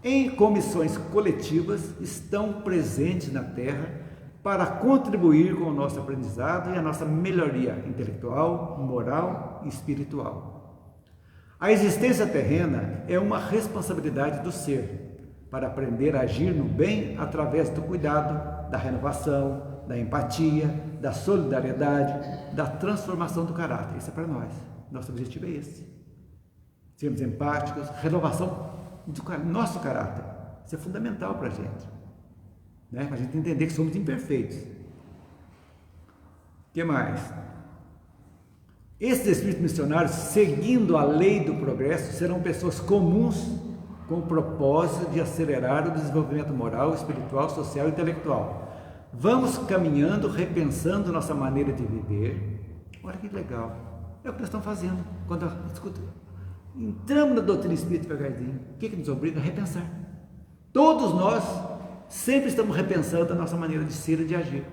em comissões coletivas, estão presentes na Terra para contribuir com o nosso aprendizado e a nossa melhoria intelectual, moral e espiritual. A existência terrena é uma responsabilidade do ser, para aprender a agir no bem através do cuidado, da renovação, da empatia, da solidariedade, da transformação do caráter. Isso é para nós. Nosso objetivo é esse. Sermos empáticos, renovação do nosso caráter. Isso é fundamental para a gente. Né? Para a gente entender que somos imperfeitos. O que mais? Esses espíritos missionários, seguindo a lei do progresso, serão pessoas comuns com o propósito de acelerar o desenvolvimento moral, espiritual, social e intelectual. Vamos caminhando, repensando nossa maneira de viver. Olha que legal. É o que nós estamos fazendo. Quando entramos na doutrina espírita devagarzinho, o que nos obriga a repensar? Todos nós sempre estamos repensando a nossa maneira de ser e de agir,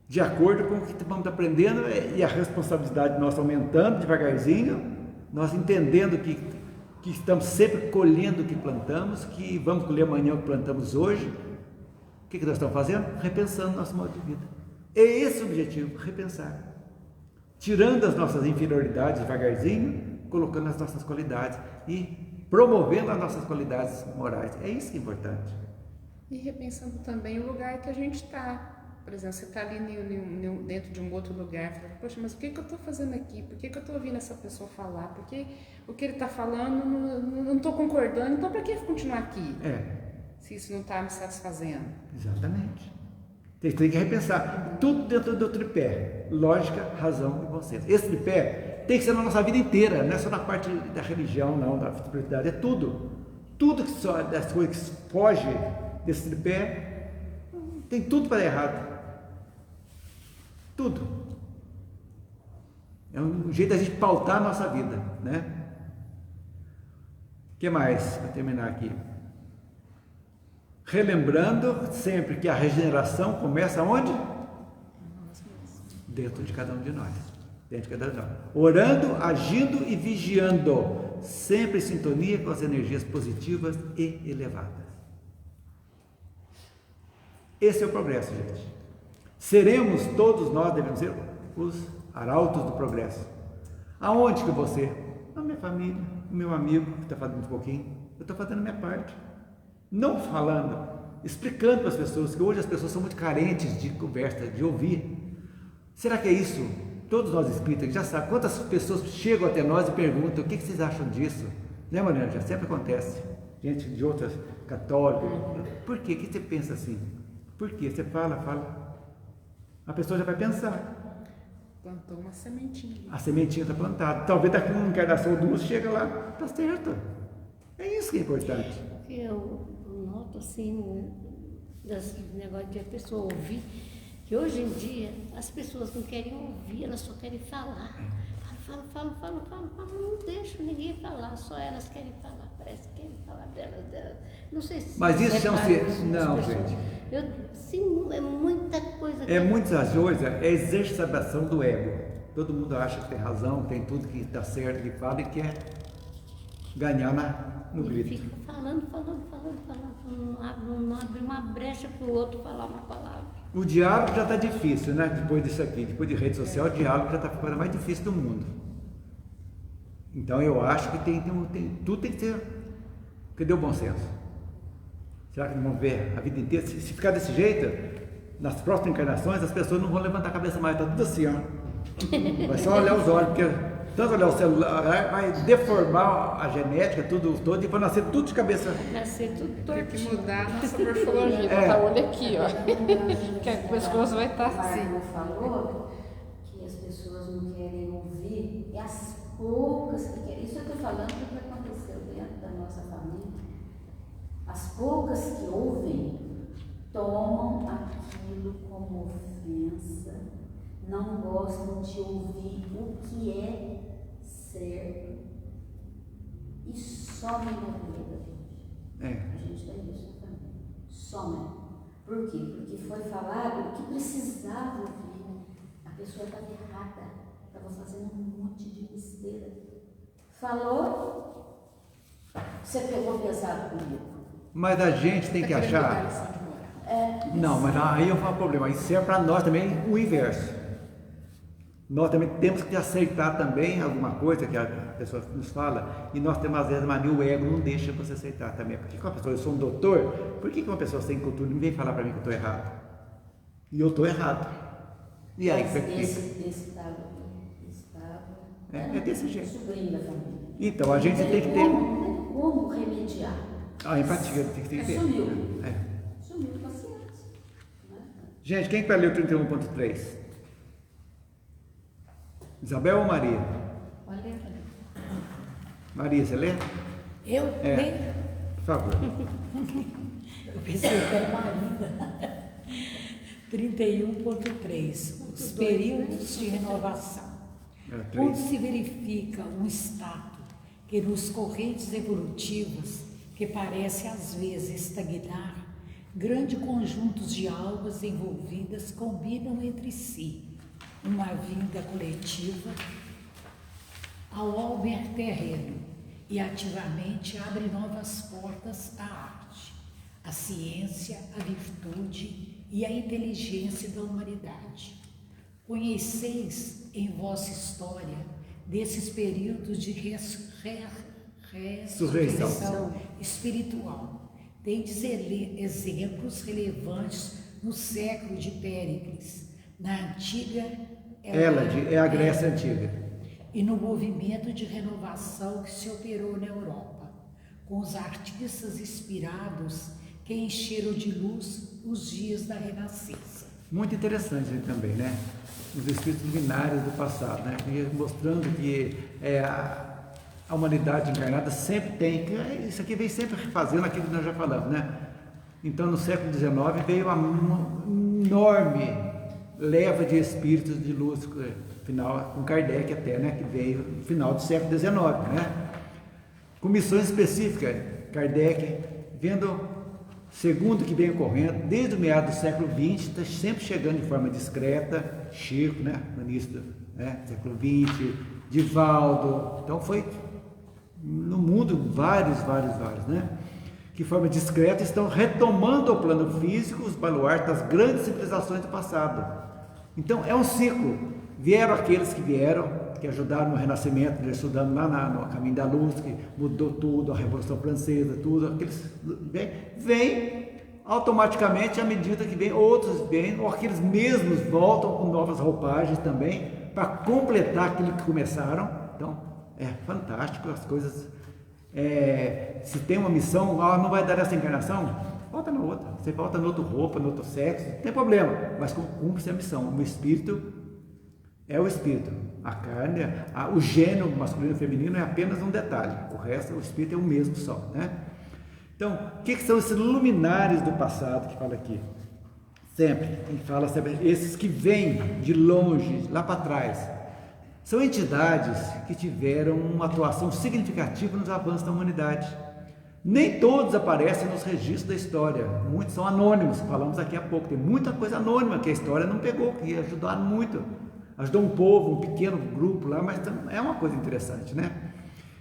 de acordo com o que estamos aprendendo, e a responsabilidade nossa aumentando devagarzinho, nós entendendo que estamos sempre colhendo o que plantamos, que vamos colher amanhã o que plantamos hoje. O que nós estamos fazendo? Repensando nosso modo de vida. É esse o objetivo, repensar, tirando as nossas inferioridades devagarzinho, colocando as nossas qualidades e promovendo as nossas qualidades morais. É isso que é importante. E repensando também o lugar que a gente está. Por exemplo, você está ali dentro de um outro lugar, fala, poxa, mas o que eu estou fazendo aqui? Por que eu estou ouvindo essa pessoa falar? Porque o que ele está falando, não estou concordando, então para que continuar aqui? Se isso não está me satisfazendo. Exatamente. Tem que repensar. Tudo dentro do tripé. Lógica, razão e bom senso. Esse tripé tem que ser na nossa vida inteira, não é só na parte da religião, não, da espiritualidade, é tudo. Tudo que só das coisas que foge desse tripé, tem tudo para dar errado. Tudo. É um jeito da gente pautar a nossa vida, né? O que mais? Para terminar aqui. Relembrando sempre que a regeneração começa onde? Dentro de cada um de nós. Dentro de cada um de nós. Orando, agindo e vigiando, sempre em sintonia com as energias positivas e elevadas. Esse é o progresso, gente. Seremos, todos nós devemos ser os arautos do progresso. Aonde que eu vou ser? Na minha família, o meu amigo que está fazendo um pouquinho. Eu estou fazendo a minha parte. Não falando, explicando para as pessoas, que hoje as pessoas são muito carentes de conversa, de ouvir. Será que é isso? Todos nós espíritas já sabem. Quantas pessoas chegam até nós e perguntam, o que vocês acham disso? Né, Mariana? Já sempre acontece. Gente de outras católicas. Por quê? O que você pensa assim? Por quê? Você fala. A pessoa já vai pensar. Plantou uma sementinha. A sementinha está plantada. Talvez daqui uma encarnação ou duas chega lá. Está certo. É isso que é importante. Eu noto assim, desse negócio de a pessoa ouvir, que hoje em dia as pessoas não querem ouvir, elas só querem falar. Fala, não deixa ninguém falar, só elas querem falar, parece que querem falar delas. Não sei se... Mas isso chama-se... Não, gente. Sim, é muita coisa. É muita coisa, é exacerbação do ego. Todo mundo acha que tem razão, tem tudo que está certo, que fala e quer ganhar no grito. Fica falando, não abre uma brecha para o outro falar uma palavra. O diálogo já está difícil, né? Depois disso aqui, depois de rede social, o diálogo já está ficando mais difícil do mundo. Então eu acho que tudo tem que ter. Cadê o bom senso? Será que não vão ver a vida inteira? Se ficar desse jeito, nas próximas encarnações, as pessoas não vão levantar a cabeça mais, está tudo assim, ó. Vai só olhar os olhos, porque tanto olhar o celular vai deformar a genética, tudo todo, e vai nascer tudo de cabeça. Nascer tudo torto. Tem que mudar a nossa morfologia, botar o olho aqui, ó. Que o pescoço vai estar assim. O falou que as pessoas não querem ouvir as poucas que querem, isso eu estou falando do que aconteceu dentro da nossa família. As poucas que ouvem tomam aquilo como ofensa, não gostam de ouvir o que é certo e somem na vida da gente. A gente tem isso também. Somem. Por quê? Porque foi falado o que precisava ouvir. A pessoa estava errada, estava fazendo um monte de besteira. Falou, você pegou pesado comigo. Mas a gente tem que achar. Não, mas aí eu falo problema. Isso é para nós também o inverso. Nós também temos que aceitar também alguma coisa que a pessoa nos fala, e nós temos às vezes mania, o ego não deixa você aceitar também. Porque com a pessoa, eu sou um doutor, por que uma pessoa sem cultura não vem falar para mim que eu estou errado? E eu estou errado. E aí, esse estava é desse jeito. Sobrinho da família. Então, a gente tem que ter. Não tem como remediar. A empatia tem que ter. Sumiu. Sumiu paciência. Gente, quem vai ler o 31.3? Isabel ou Maria? Pode ler. Maria, você lê? Eu? Leio? Por favor. Eu pensei que era Maria. 31.3. Os períodos de renovação. Quando se verifica um estado que nos correntes evolutivas, que parece às vezes estagnar, grandes conjuntos de almas envolvidas combinam entre si uma vinda coletiva ao alber terreno e ativamente abre novas portas à arte, à ciência, à virtude e à inteligência da humanidade. Conheceis em vossa história desses períodos de ressurreição espiritual. Tendes exemplos relevantes no século de Péricles, na antiga Hélade, é a Grécia Antiga. E no movimento de renovação que se operou na Europa, com os artistas inspirados que encheram de luz os dias da Renascença. Muito interessante também, né? Os espíritos luminares do passado, né? Mostrando que a humanidade encarnada sempre tem, isso aqui vem sempre refazendo aquilo que nós já falamos, né? Então, no século XIX veio uma enorme leva de espíritos de luz, final, com Kardec até, né? Que veio no final do século XIX, né? Com missões específicas. Kardec, vendo segundo que vem ocorrendo, desde o meado do século XX, está sempre chegando de forma discreta, Chico, né? No início do século XX, Divaldo, então foi no mundo vários, né? Que de forma discreta estão retomando ao plano físico os baluartes das grandes civilizações do passado. Então é um ciclo. Vieram aqueles que vieram, que ajudaram no Renascimento, estudando lá no Caminho da Luz, que mudou tudo, a Revolução Francesa, tudo, aqueles vem automaticamente à medida que vem, outros vêm, ou aqueles mesmos voltam com novas roupagens também, para completar aquilo que começaram. Então é fantástico as coisas. Se tem uma missão, não vai dar essa encarnação, volta na outra, você volta na outra roupa, no outro sexo, não tem problema, mas cumpre-se a missão. O espírito é o espírito, a carne, o gênero masculino e feminino é apenas um detalhe, o resto, o espírito é o mesmo só, né? Então, o que são esses luminares do passado que fala aqui? Sempre, quem fala sempre, esses que vêm de longe, lá para trás, são entidades que tiveram uma atuação significativa nos avanços da humanidade. Nem todos aparecem nos registros da história, muitos são anônimos, falamos aqui há pouco, tem muita coisa anônima que a história não pegou, que ajudaram muito, ajudou um povo, um pequeno grupo lá, mas é uma coisa interessante, né?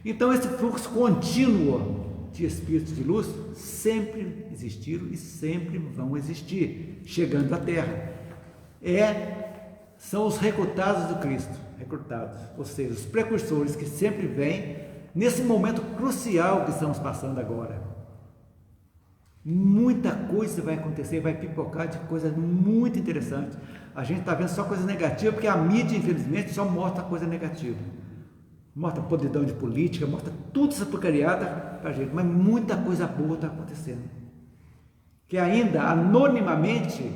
Então esse fluxo contínuo de espíritos de luz sempre existiram e sempre vão existir, chegando à Terra. São os recrutados do Cristo, ou seja, os precursores que sempre vêm nesse momento crucial que estamos passando agora. Muita coisa vai acontecer, vai pipocar de coisas muito interessantes. A gente está vendo só coisa negativa, porque a mídia, infelizmente, só mostra coisa negativa. Mostra podridão de política, mostra tudo essa porcariada para a gente, mas muita coisa boa está acontecendo. Que ainda, anonimamente,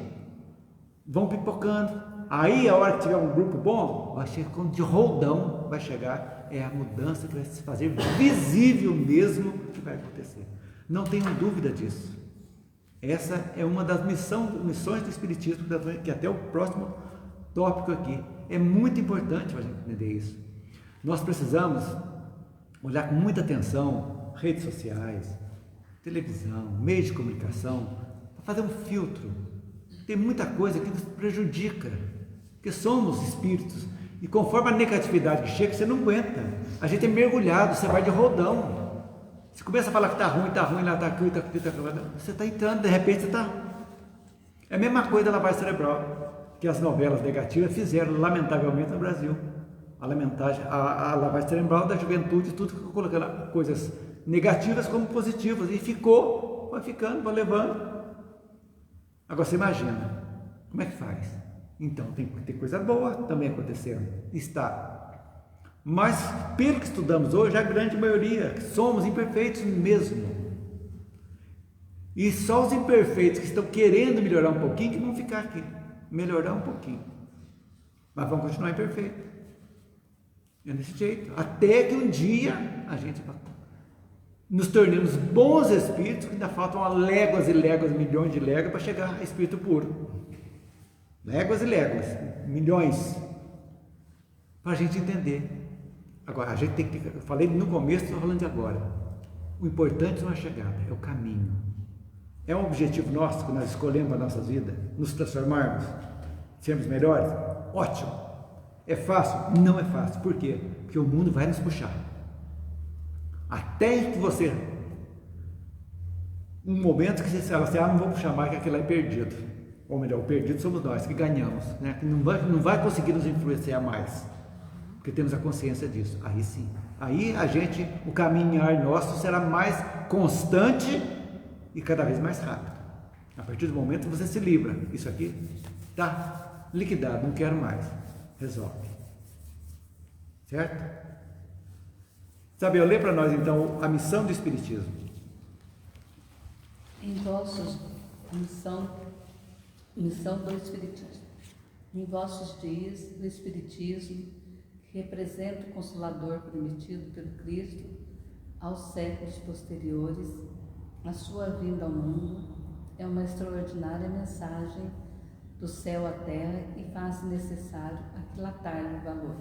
vão pipocando. Aí, a hora que tiver um grupo bom, vai chegar de roldão, vai chegar é a mudança que vai se fazer visível mesmo que vai acontecer. Não tenham dúvida disso. Essa é uma das missões do Espiritismo, que até o próximo tópico aqui. É muito importante a gente entender isso. Nós precisamos olhar com muita atenção redes sociais, televisão, meios de comunicação, para fazer um filtro. Tem muita coisa que nos prejudica, porque somos espíritos, e conforme a negatividade que chega, você não aguenta. A gente é mergulhado, você vai de rodão. Você começa a falar que está ruim, lá está aqui, você está entrando, de repente você está... É a mesma coisa da lavagem cerebral, que as novelas negativas fizeram, lamentavelmente, no Brasil. A lavagem cerebral da juventude, tudo colocando coisas negativas como positivas, e vai ficando, vai levando. Agora você imagina, como é que faz? Então tem que ter coisa boa também acontecendo, está. Mas pelo que estudamos hoje, a grande maioria, somos imperfeitos mesmo. E só os imperfeitos que estão querendo melhorar um pouquinho, que vão ficar aqui, melhorar um pouquinho. Mas vão continuar imperfeitos. É desse jeito, até que um dia a gente nos tornemos bons espíritos, que ainda faltam léguas e léguas, milhões de léguas para chegar a espírito puro. Léguas e léguas, milhões, para a gente entender. Agora, a gente tem que, eu falei no começo, estou falando de agora. O importante não é a chegada, é o caminho. É um objetivo nosso que nós escolhemos para a nossa vida, nos transformarmos, sermos melhores? Ótimo. É fácil? Não é fácil. Por quê? Porque o mundo vai nos puxar. Até que você... Um momento que você fala assim, não vou puxar mais, que aquilo é perdido. Ou melhor, o perdido somos nós, que ganhamos, né? Que não vai conseguir nos influenciar mais. Porque temos a consciência disso. Aí sim. Aí o caminhar nosso será mais constante e cada vez mais rápido. A partir do momento que você se livra. Isso aqui está liquidado, não quero mais. Resolve. Certo? Sabe, eu leio para nós então a missão do Espiritismo. Missão do Espiritismo. Em vossos dias, o Espiritismo, que representa o Consolador prometido pelo Cristo aos séculos posteriores, a sua vinda ao mundo, é uma extraordinária mensagem do céu à terra e faz-se necessário aquilatar-lhe o valor.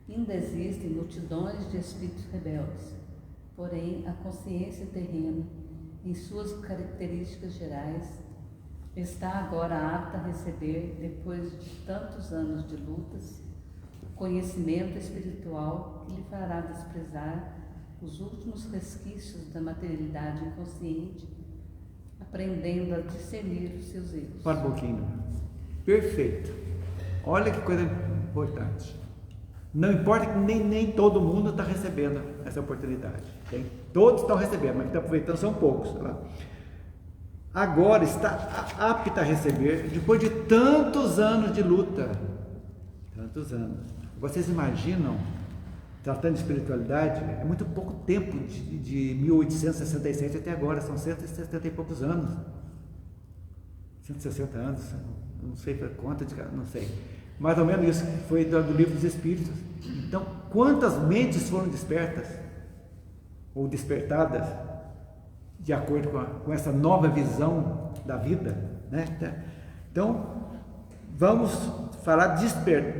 Ainda existem multidões de espíritos rebeldes, porém a consciência terrena, em suas características gerais, está agora apta a receber, depois de tantos anos de lutas, o conhecimento espiritual que lhe fará desprezar os últimos resquícios da materialidade inconsciente, aprendendo a discernir os seus erros. Para um pouquinho. Perfeito. Olha que coisa importante. Não importa que nem todo mundo está recebendo essa oportunidade. Okay? Todos estão recebendo, mas que estão aproveitando são poucos. Tá? Agora está apta a receber, depois de tantos anos de luta. Tantos anos. Vocês imaginam, tratando de espiritualidade, é muito pouco tempo de 1867 até agora, são 170 e poucos anos. 160 anos, não sei para conta, não sei. Mais ou menos isso que foi do Livro dos Espíritos. Então, quantas mentes foram despertas ou despertadas de acordo com essa nova visão da vida, né? Então, vamos falar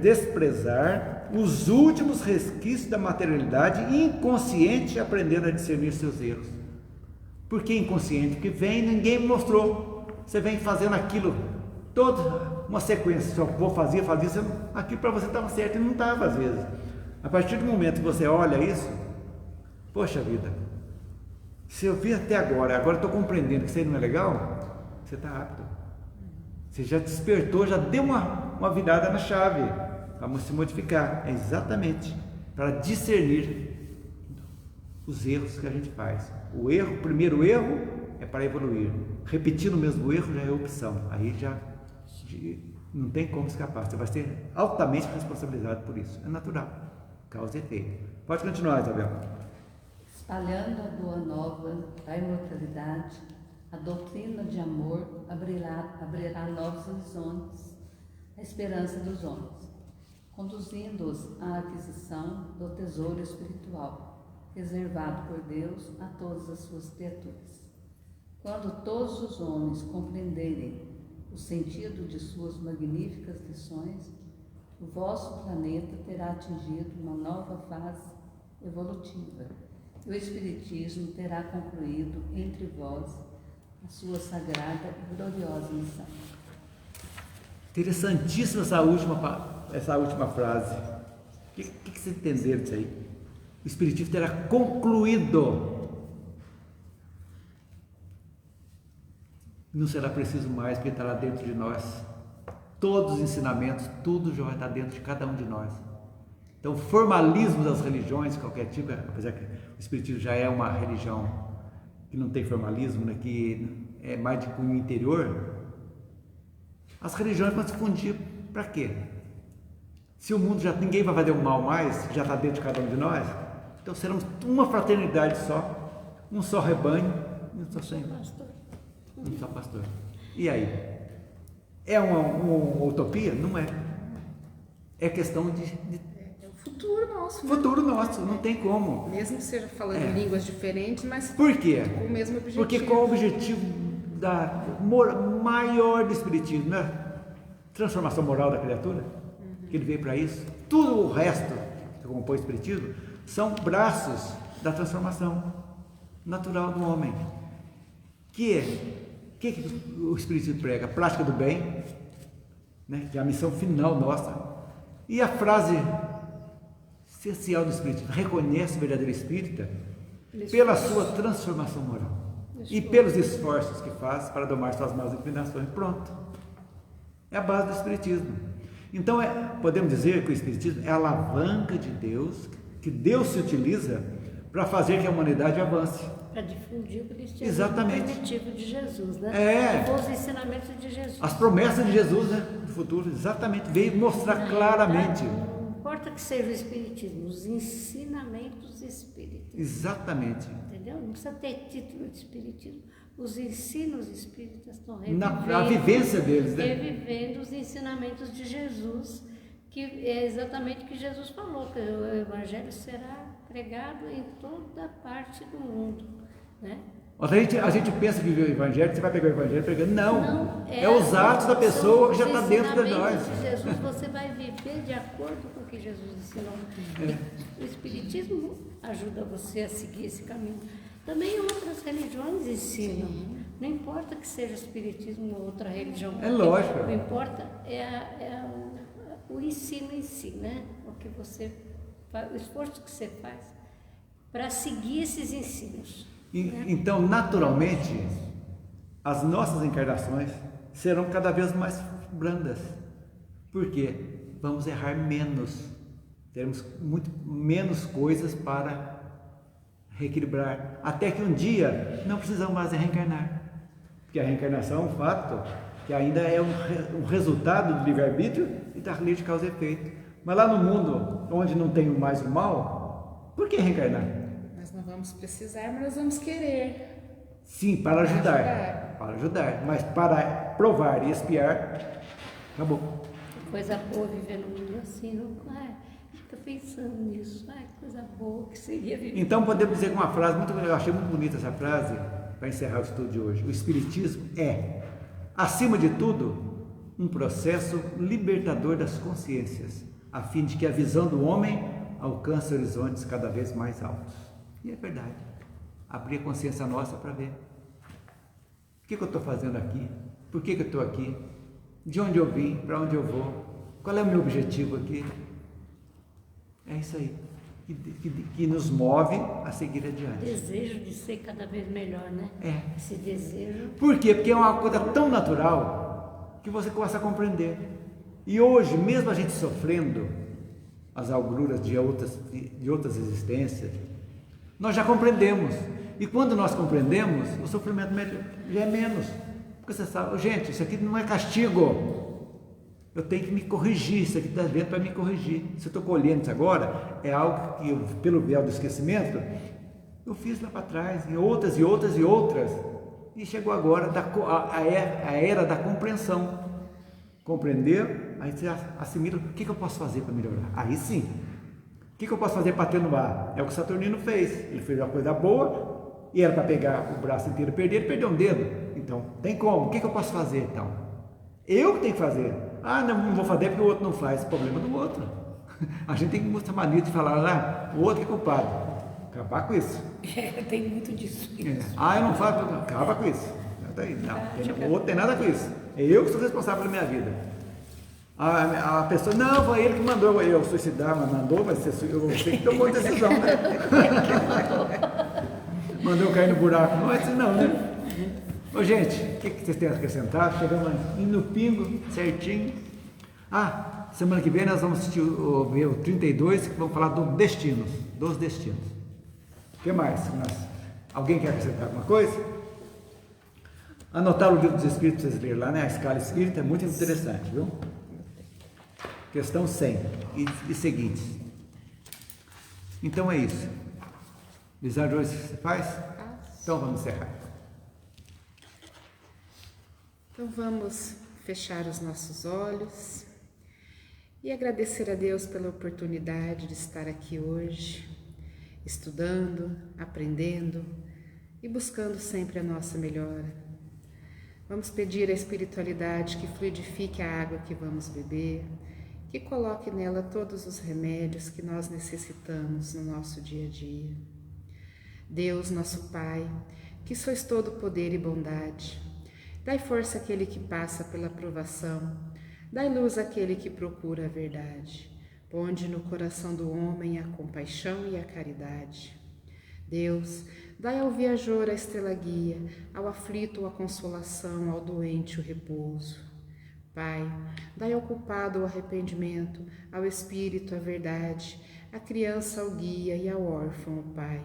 desprezar os últimos resquícios da materialidade inconsciente, aprendendo a discernir seus erros. Por que inconsciente? Porque ninguém mostrou. Você vem fazendo aquilo, toda uma sequência, só vou fazer, aquilo para você estava certo e não estava às vezes. A partir do momento que você olha isso, poxa vida, se eu vi até agora estou compreendendo que isso aí não é legal, você está apto. Você já despertou, já deu uma virada na chave. Vamos se modificar. É exatamente para discernir os erros que a gente faz. O primeiro erro é para evoluir. Repetindo o mesmo erro já é opção. Aí já não tem como escapar. Você vai ser altamente responsabilizado por isso. É natural. Causa e efeito. Pode continuar, Isabel. Espalhando a boa nova da imortalidade, a doutrina de amor abrirá novos horizontes, a esperança dos homens. conduzindo-os à aquisição do tesouro espiritual, reservado por Deus a todas as suas criaturas. Quando todos os homens compreenderem o sentido de suas magníficas lições, o vosso planeta terá atingido uma nova fase evolutiva e o Espiritismo terá concluído entre vós a sua sagrada e gloriosa missão. Interessantíssima essa última frase. O que vocês entenderam disso aí? O Espiritismo terá concluído. Não será preciso mais, porque estará dentro de nós. Todos os ensinamentos, tudo já vai estar dentro de cada um de nós. Então, o formalismo das religiões, qualquer tipo, apesar que o Espiritismo já é uma religião que não tem formalismo, né, que é mais de cunho interior, as religiões vão se fundir para quê? Se o mundo ninguém vai fazer o mal mais, já está dentro de cada um de nós, então seremos uma fraternidade só, um só rebanho, um só Senhor, um só pastor. E aí? É uma utopia? Não é. É questão de é o futuro nosso. Né? Futuro nosso, não tem como. Mesmo que seja falando línguas diferentes, mas por quê? Com o mesmo objetivo. Porque qual o objetivo maior do Espiritismo? Né? Transformação moral da criatura, que ele veio para isso. Tudo o resto que compõe o Espiritismo são braços da transformação natural do homem. Que o Espiritismo prega? A prática do bem, né? Que é a missão final nossa. E a frase essencial do Espiritismo: reconhece o verdadeiro espírita pela sua transformação moral e pelos esforços que faz para domar suas más inclinações. Pronto. É a base do Espiritismo. Então, podemos dizer que o Espiritismo é a alavanca de Deus, que Deus se utiliza para fazer que a humanidade avance. Para difundir o cristianismo. Exatamente. Primitivo de Jesus, né? Os ensinamentos de Jesus. As promessas de Jesus, né? Do futuro, exatamente. Veio mostrar claramente. Não importa que seja o Espiritismo, os ensinamentos espíritas. Exatamente. Entendeu? Não precisa ter título de Espiritismo. Os ensinos espíritas estão revivendo. A vivência deles, né? Revivendo os ensinamentos de Jesus, que é exatamente o que Jesus falou, que o Evangelho será pregado em toda parte do mundo, né? A gente pensa que o Evangelho, você vai pegar o Evangelho pregando. Não, é os atos da pessoa que já está dentro de nós. De Jesus, você vai viver de acordo com o que Jesus ensinou. O Espiritismo ajuda você a seguir esse caminho. Também outras religiões ensinam. Não importa que seja o Espiritismo ou outra religião. É lógico. O que importa é o ensino em si, né? O esforço que você faz para seguir esses ensinos. Então, naturalmente, as nossas encarnações serão cada vez mais brandas. Por quê? Vamos errar menos. Teremos muito menos coisas para reequilibrar. Até que um dia não precisamos mais reencarnar. Porque a reencarnação é um fato que ainda é um resultado do livre-arbítrio e da lei de causa e efeito. Mas lá no mundo, onde não tem mais o mal, por que reencarnar? Nós não vamos precisar, mas nós vamos querer. Sim, para ajudar. Para ajudar. Mas para provar e expiar, acabou. Coisa boa viver no mundo assim, não fica pensando nisso. Coisa boa que seria viver. Então podemos dizer com uma frase, eu achei muito bonita essa frase, para encerrar o estudo de hoje. O Espiritismo é, acima de tudo, um processo libertador das consciências, a fim de que a visão do homem alcance horizontes cada vez mais altos. E é verdade. Abrir a consciência nossa para ver. O que eu estou fazendo aqui? Por que eu estou aqui? De onde eu vim? Para onde eu vou? Qual é o meu objetivo aqui? É isso aí. Que nos move a seguir adiante. Desejo de ser cada vez melhor, né? Esse desejo. Por quê? Porque é uma coisa tão natural que você começa a compreender. E hoje, mesmo a gente sofrendo as agruras de outras existências, nós já compreendemos. E quando nós compreendemos, o sofrimento já é menos. Porque você sabe, gente, isso aqui não é castigo. Eu tenho que me corrigir, isso aqui está dentro para me corrigir. Se eu estou colhendo isso agora, é algo que eu, pelo véu do esquecimento, eu fiz lá para trás, e outras. E chegou agora a era da compreensão. Compreender aí você assimila, o que eu posso fazer para melhorar? Aí sim. O que eu posso fazer para atenuar? É o que o Saturnino fez. Ele fez uma coisa boa, e era para pegar o braço inteiro e perder, ele perdeu um dedo. Então, tem como? O que eu posso fazer então? Eu que tenho que fazer. Ah, não vou fazer porque o outro não faz. Problema do outro. A gente tem que mostrar mania de falar lá, o outro que é culpado. Acabar com isso. Tem muito disso. Ah, eu não faço, acaba com isso. Não, o outro tem nada com isso. Eu que sou responsável pela minha vida. A pessoa, não, foi ele que mandou eu suicidar, mas mandou, mas você que tomou a decisão, né? Mandou eu cair no buraco. Não é assim não, né? Ô, gente, o que vocês têm a acrescentar? Chegamos no pingo, certinho. Semana que vem nós vamos assistir ver o 32, que vamos falar dos destinos. O que mais? Alguém quer acrescentar alguma coisa? Anotar o livro dos Espíritos para vocês lerem lá, né? A escala espírita é muito interessante, viu? Questão 100 e seguintes. Então é isso. Visar de hoje você faz? Então vamos encerrar. Então vamos fechar os nossos olhos e agradecer a Deus pela oportunidade de estar aqui hoje, estudando, aprendendo e buscando sempre a nossa melhora. Vamos pedir à espiritualidade que fluidifique a água que vamos beber, que coloque nela todos os remédios que nós necessitamos no nosso dia a dia. Deus, nosso Pai, que sois todo poder e bondade, dai força àquele que passa pela provação, dai luz àquele que procura a verdade, ponde no coração do homem a compaixão e a caridade. Deus, dai ao viajor a estrela guia, ao aflito a consolação, ao doente o repouso. Pai, dai ao culpado o arrependimento, ao espírito a verdade, à criança o guia e ao órfão o Pai.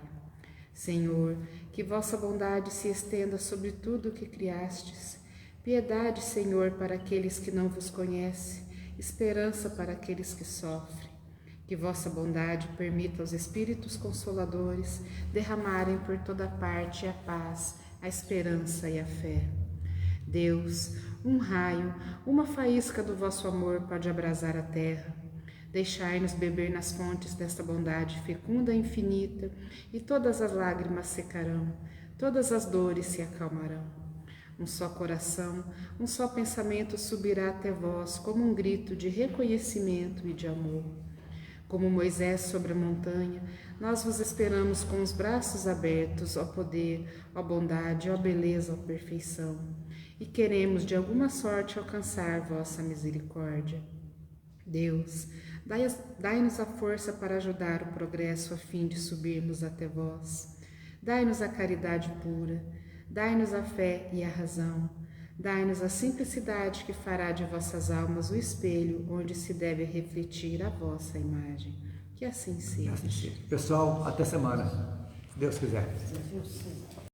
Senhor, que vossa bondade se estenda sobre tudo o que criastes. Piedade, Senhor, para aqueles que não vos conhecem, esperança para aqueles que sofrem. Que vossa bondade permita aos Espíritos Consoladores derramarem por toda parte a paz, a esperança e a fé. Deus, um raio, uma faísca do vosso amor pode abrasar a terra. Deixai-nos beber nas fontes desta bondade fecunda e infinita, e todas as lágrimas secarão, todas as dores se acalmarão. Um só coração, um só pensamento subirá até vós como um grito de reconhecimento e de amor. Como Moisés sobre a montanha, nós vos esperamos com os braços abertos, ó poder, ó bondade, ó beleza, ó perfeição, e queremos de alguma sorte alcançar vossa misericórdia. Deus, dai-nos a força para ajudar o progresso a fim de subirmos até vós. Dai-nos a caridade pura, dai-nos a fé e a razão, dai-nos a simplicidade que fará de vossas almas o espelho onde se deve refletir a vossa imagem. Que assim seja. Pessoal, até semana, se Deus quiser.